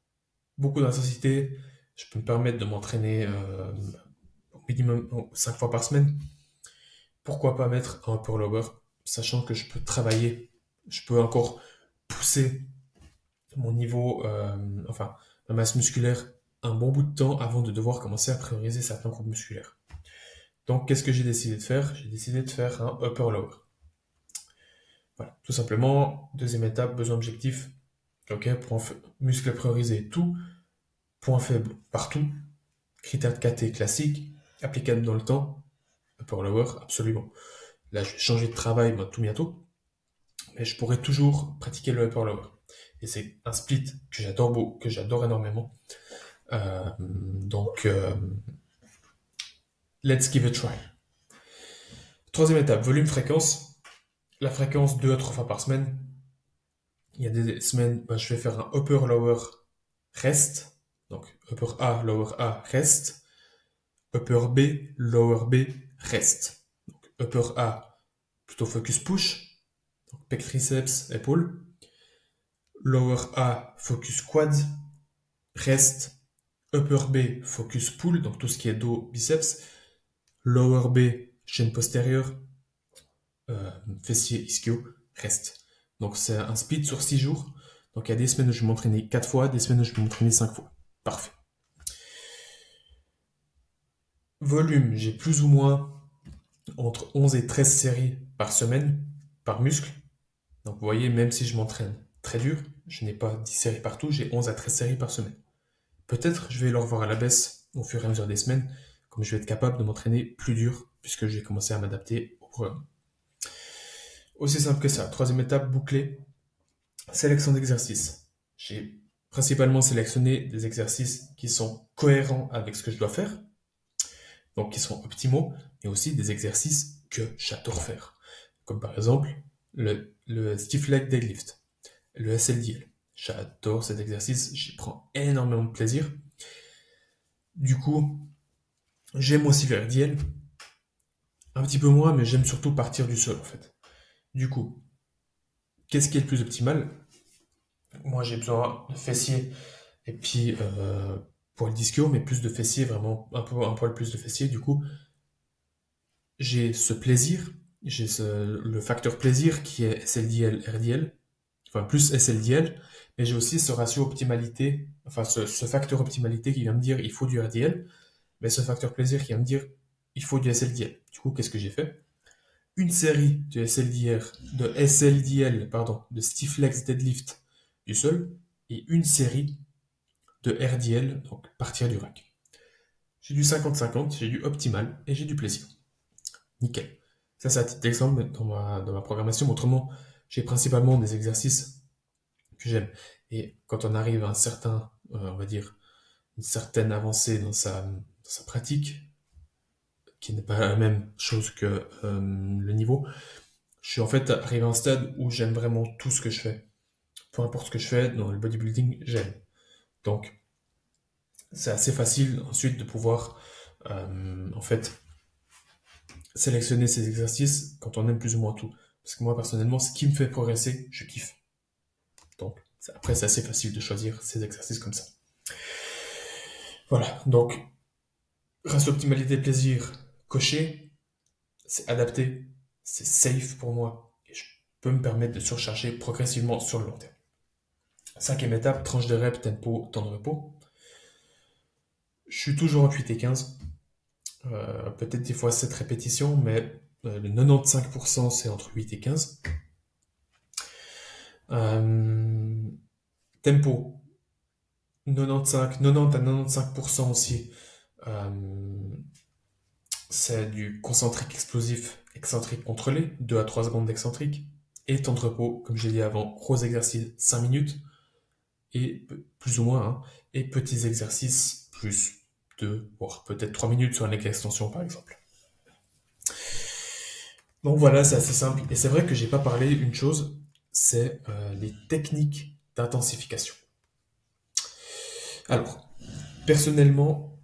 beaucoup d'intensité, je peux me permettre de m'entraîner au minimum 5 fois par semaine, pourquoi pas mettre un upper lower, sachant que je peux travailler, je peux encore pousser mon niveau, ma masse musculaire un bon bout de temps avant de devoir commencer à prioriser certains groupes musculaires. Donc, qu'est-ce que j'ai décidé de faire? J'ai décidé de faire un upper lower. Voilà, tout simplement, deuxième étape, besoin objectif. Ok, muscle priorisé, tout. Point faible, partout. Critère de KT classique, applicable dans le temps. Upper lower, absolument. Là, je vais changer de travail tout bientôt. Mais je pourrais toujours pratiquer le upper lower. Et c'est un split que j'adore énormément. Donc, let's give it a try. Troisième étape, volume fréquence. La fréquence 2 à 3 fois par semaine. Il y a des semaines, je vais faire un upper lower rest. Donc upper A, lower A, rest. Upper B, lower B, rest. Donc upper A, plutôt focus push. Donc pec triceps, épaule. Lower A, focus quads, rest. Upper B, focus pull, donc tout ce qui est dos, biceps. Lower B, chaîne postérieure, fessier, ischio, reste. Donc c'est un speed sur 6 jours. Donc il y a des semaines où je vais m'entraîner 4 fois, des semaines où je vais m'entraîner 5 fois. Parfait. Volume, j'ai plus ou moins entre 11 et 13 séries par semaine, par muscle. Donc vous voyez, même si je m'entraîne très dur, je n'ai pas 10 séries partout, j'ai 11 à 13 séries par semaine. Peut-être je vais le revoir à la baisse au fur et à mesure des semaines, comme je vais être capable de m'entraîner plus dur, puisque j'ai commencé à m'adapter au programme. Aussi simple que ça. Troisième étape, bouclée, sélection d'exercices. J'ai principalement sélectionné des exercices qui sont cohérents avec ce que je dois faire, donc qui sont optimaux, mais aussi des exercices que j'adore faire. Comme par exemple le stiff leg deadlift, le SLDL. J'adore cet exercice, j'y prends énormément de plaisir. Du coup, j'aime aussi le RDL, un petit peu moins, mais j'aime surtout partir du sol en fait. Du coup, qu'est-ce qui est le plus optimal? Moi, j'ai besoin de fessiers et puis poil d'ischio, mais plus de fessiers, vraiment un poil plus de fessiers. Du coup, j'ai ce plaisir, le facteur plaisir qui est SLDL, RDL, enfin plus SLDL, mais j'ai aussi ce ratio optimalité, enfin ce facteur optimalité qui vient me dire il faut du RDL, mais ce facteur plaisir qui vient me dire il faut du SLDL. Du coup, qu'est-ce que j'ai fait? Une série de stiff legs deadlift du sol et une série de RDL, donc partir du rack. J'ai du 50-50, j'ai du optimal et j'ai du plaisir. Nickel. Ça, c'est à titre d'exemple dans ma programmation. Autrement, j'ai principalement des exercices que j'aime. Et quand on arrive à un certain, on va dire, une certaine avancée dans sa pratique, qui n'est pas la même chose que le niveau, je suis en fait arrivé à un stade où j'aime vraiment tout ce que je fais. Peu importe ce que je fais dans le bodybuilding, j'aime. Donc, c'est assez facile ensuite de pouvoir, en fait, sélectionner ces exercices quand on aime plus ou moins tout. Parce que moi, personnellement, ce qui me fait progresser, je kiffe. Donc, après, c'est assez facile de choisir ces exercices comme ça. Voilà, donc, ratio optimalité plaisir coché, c'est adapté, c'est safe pour moi, et je peux me permettre de surcharger progressivement sur le long terme. Cinquième étape, tranche de rep, tempo, temps de repos. Je suis toujours en 8 et 15, peut-être des fois 7 répétitions, mais le 95% c'est entre 8 et 15. Euh, Tempo, 90 à 95% aussi. Euh, c'est du concentrique explosif, excentrique contrôlé, 2 à 3 secondes d'excentrique. Et temps de repos, comme j'ai dit avant, gros exercices 5 minutes, et plus ou moins, hein, et petits exercices plus 2, voire peut-être 3 minutes sur un leg extension par exemple. Donc voilà, c'est assez simple. Et c'est vrai que j'ai pas parlé une chose, c'est les techniques d'intensification. Alors, personnellement,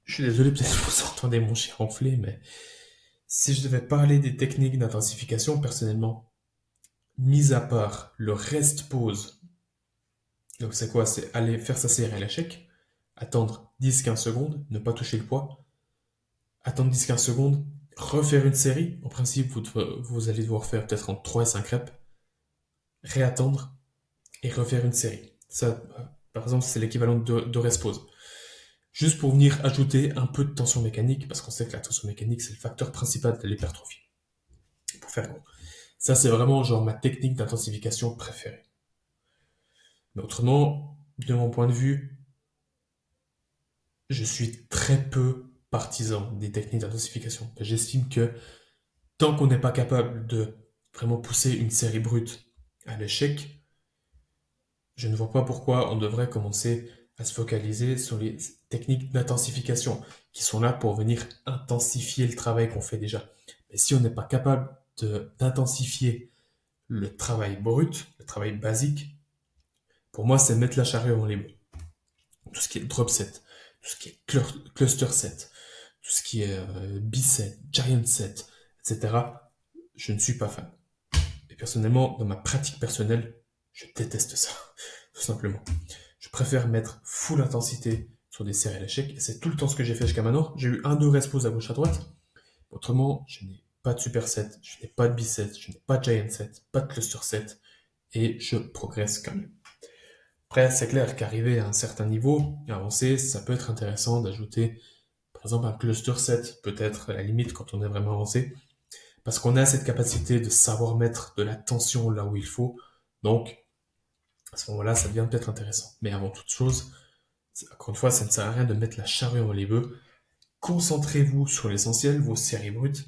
je suis désolé, peut-être que vous entendez mon chien ronfler, mais si je devais parler des techniques d'intensification, personnellement, mis à part le rest pause, donc c'est quoi? C'est aller faire sa série à l'échec, attendre 10-15 secondes, ne pas toucher le poids, attendre 10-15 secondes, refaire une série. En principe, vous allez devoir faire peut-être entre 3 et 5 reps, réattendre et refaire une série. Ça, par exemple, c'est l'équivalent de rest pause. Juste pour venir ajouter un peu de tension mécanique, parce qu'on sait que la tension mécanique, c'est le facteur principal de l'hypertrophie. Pour faire gros. Ça, c'est vraiment genre ma technique d'intensification préférée. Mais autrement, de mon point de vue, je suis très peu partisan des techniques d'intensification. J'estime que tant qu'on n'est pas capable de vraiment pousser une série brute à l'échec, je ne vois pas pourquoi on devrait commencer à se focaliser sur les techniques d'intensification qui sont là pour venir intensifier le travail qu'on fait déjà. Mais si on n'est pas capable d'intensifier le travail brut, le travail basique, pour moi, c'est mettre la charrue avant les bœufs. tout ce qui est drop set, tout ce qui est cluster set, tout ce qui est B-set, giant set, etc., je ne suis pas fan. Et personnellement, dans ma pratique personnelle, je déteste ça, tout simplement. Je préfère mettre full intensité sur des séries à l'échec, et c'est tout le temps ce que j'ai fait jusqu'à maintenant. J'ai eu un, deux respos à gauche à droite. Autrement, je n'ai pas de superset, je n'ai pas de B-set, je n'ai pas de giant set, pas de cluster set, et je progresse quand même. Après, c'est clair qu'arriver à un certain niveau avancé, ça peut être intéressant d'ajouter, par exemple, un cluster set, peut-être à la limite quand on est vraiment avancé, parce qu'on a cette capacité de savoir mettre de la tension là où il faut. Donc, à ce moment-là, ça devient peut-être intéressant. Mais avant toute chose, encore une fois, ça ne sert à rien de mettre la charrue avant les bœufs. Concentrez-vous sur l'essentiel, vos séries brutes.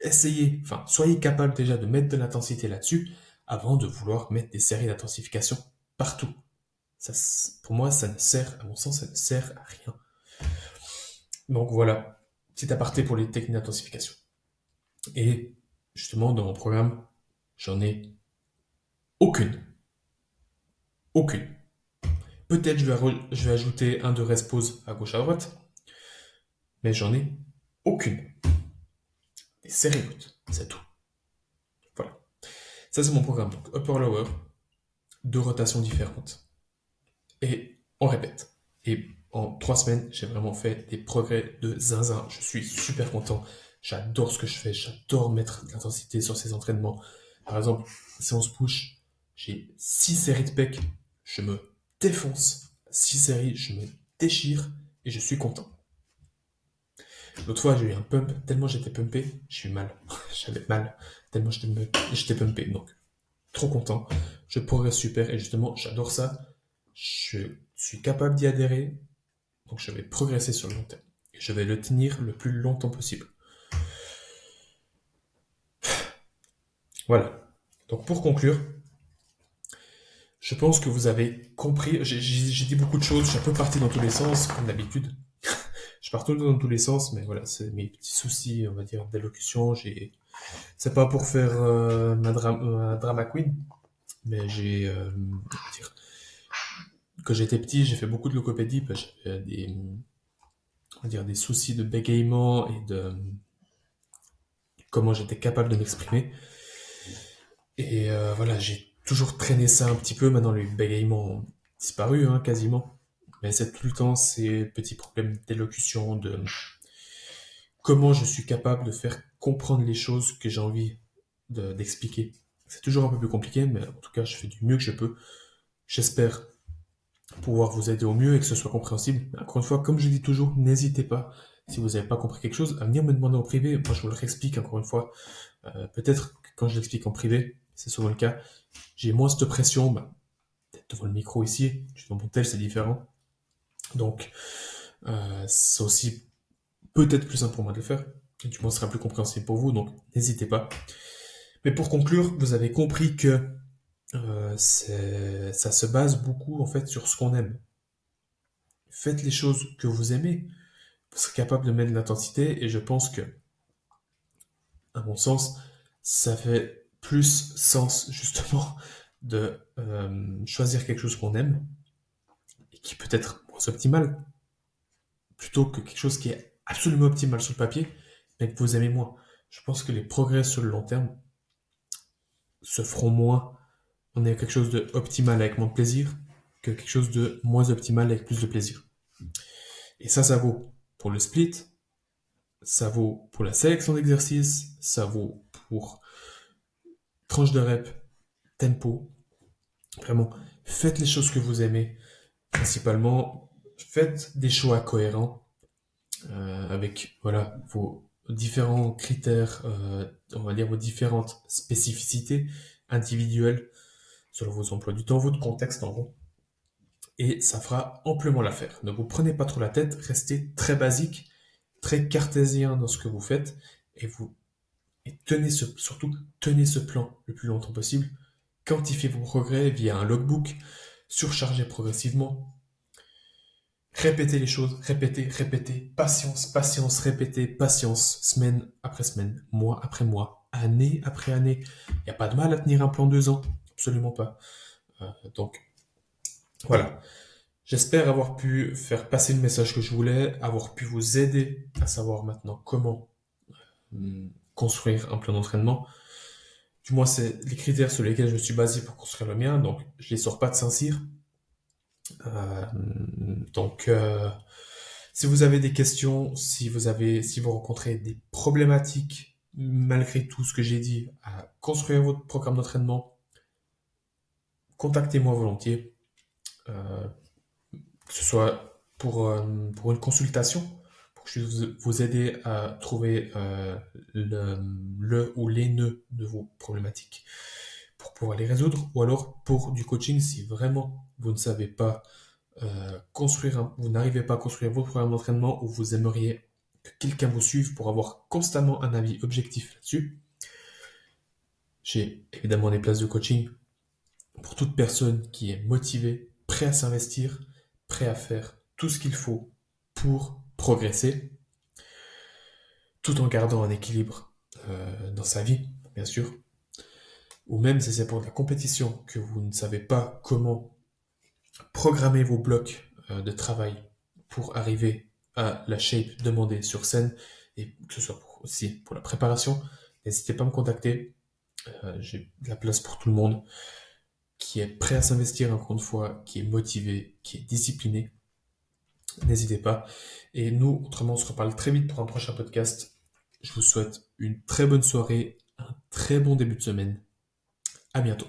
Essayez, enfin, soyez capable déjà de mettre de l'intensité là-dessus avant de vouloir mettre des séries d'intensification partout. Ça, pour moi, ça ne sert, à mon sens, ça ne sert à rien. Donc voilà, petit aparté pour les techniques d'intensification. Et justement, dans mon programme, j'en ai aucune. Aucune. Peut-être je vais ajouter un de respose à gauche à droite, mais j'en ai aucune. Des séries brutes, c'est tout. Voilà. Ça, c'est mon programme. Donc, upper-lower, deux rotations différentes. Et on répète. Et en 3 semaines, j'ai vraiment fait des progrès de zinzin. Je suis super content. J'adore ce que je fais. J'adore mettre de l'intensité sur ces entraînements. Par exemple, séance push, j'ai 6 séries de pecs. Je me défonce. 6 séries, je me déchire et je suis content. L'autre fois, j'ai eu un pump. Tellement j'étais pumpé, j'ai eu mal. J'avais mal. Tellement j'étais pumpé. Donc, trop content. Je progresse super et justement, j'adore ça. Je suis capable d'y adhérer, donc je vais progresser sur le long terme. Et je vais le tenir le plus longtemps possible. Voilà. Donc pour conclure, je pense que vous avez compris. J'ai dit beaucoup de choses, je suis un peu parti dans tous les sens, comme d'habitude. Je pars tout dans tous les sens, mais voilà, c'est mes petits soucis, on va dire, d'élocution. C'est pas pour faire ma drama queen, mais dire, quand j'étais petit, j'ai fait beaucoup de logopédie, parce que j'avais on va dire, des soucis de bégaiement et de comment j'étais capable de m'exprimer. Et voilà, j'ai toujours traîné ça un petit peu. Maintenant, les bégaiements ont disparu, hein, quasiment. Mais c'est tout le temps ces petits problèmes d'élocution, de comment je suis capable de faire comprendre les choses que j'ai envie d'expliquer. C'est toujours un peu plus compliqué, mais en tout cas, je fais du mieux que je peux. J'espère pouvoir vous aider au mieux et que ce soit compréhensible. Encore une fois, comme je dis toujours, n'hésitez pas, si vous n'avez pas compris quelque chose, à venir me demander en privé. Moi, je vous le réexplique encore une fois. Peut-être que quand je l'explique en privé, c'est souvent le cas, j'ai moins cette pression, bah, peut-être devant le micro ici, devant mon tel, c'est différent. Donc, c'est aussi peut-être plus simple pour moi de le faire, et du moins ce sera plus compréhensible pour vous, donc n'hésitez pas. Mais pour conclure, vous avez compris que ça se base beaucoup en fait sur ce qu'on aime. Faites les choses que vous aimez, vous serez capable de mettre de l'intensité, et je pense que, à mon sens, ça fait plus sens justement de choisir quelque chose qu'on aime et qui peut être moins optimal plutôt que quelque chose qui est absolument optimal sur le papier mais que vous aimez moins. Je pense que les progrès sur le long terme se feront moins. On est quelque chose de optimal avec moins de plaisir que quelque chose de moins optimal avec plus de plaisir. Et ça vaut pour le split, ça vaut pour la sélection d'exercices, ça vaut pour tranche de rep, tempo. Vraiment, faites les choses que vous aimez. Principalement, faites des choix cohérents avec voilà vos différents critères, on va dire vos différentes spécificités individuelles selon vos emplois du temps, votre contexte en gros. Et ça fera amplement l'affaire. Ne vous prenez pas trop la tête, restez très basique, très cartésien dans ce que vous faites et surtout tenez ce plan le plus longtemps possible. Quantifiez vos progrès via un logbook, surchargez progressivement. Répétez les choses, répétez, patience, patience, répétez, patience, semaine après semaine, mois après mois, année après année. Il n'y a pas de mal à tenir un plan 2 ans, absolument pas. Donc, voilà. J'espère avoir pu faire passer le message que je voulais, avoir pu vous aider à savoir maintenant comment construire un plan d'entraînement. Du moins, c'est les critères sur lesquels je me suis basé pour construire le mien, donc je les sors pas de Saint-Cyr. Euh, donc, si vous avez des questions, si vous rencontrez des problématiques, malgré tout ce que j'ai dit, à construire votre programme d'entraînement, contactez-moi volontiers, euh, que ce soit pour une consultation, pour que je puisse vous aider à trouver le ou les nœuds de vos problématiques pour pouvoir les résoudre, ou alors pour du coaching si vraiment vous ne savez pas vous n'arrivez pas à construire votre programme d'entraînement ou vous aimeriez que quelqu'un vous suive pour avoir constamment un avis objectif là-dessus. J'ai évidemment des places de coaching pour toute personne qui est motivée, prêt à s'investir, prêt à faire tout ce qu'il faut pour progresser, tout en gardant un équilibre dans sa vie, bien sûr. Ou même si c'est pour de la compétition, que vous ne savez pas comment programmer vos blocs de travail pour arriver à la shape demandée sur scène, et que ce soit aussi pour la préparation, n'hésitez pas à me contacter. J'ai de la place pour tout le monde qui est prêt à s'investir, encore une fois, qui est motivé, qui est discipliné. N'hésitez pas. Et nous, autrement, on se reparle très vite pour un prochain podcast. Je vous souhaite une très bonne soirée, un très bon début de semaine. À bientôt.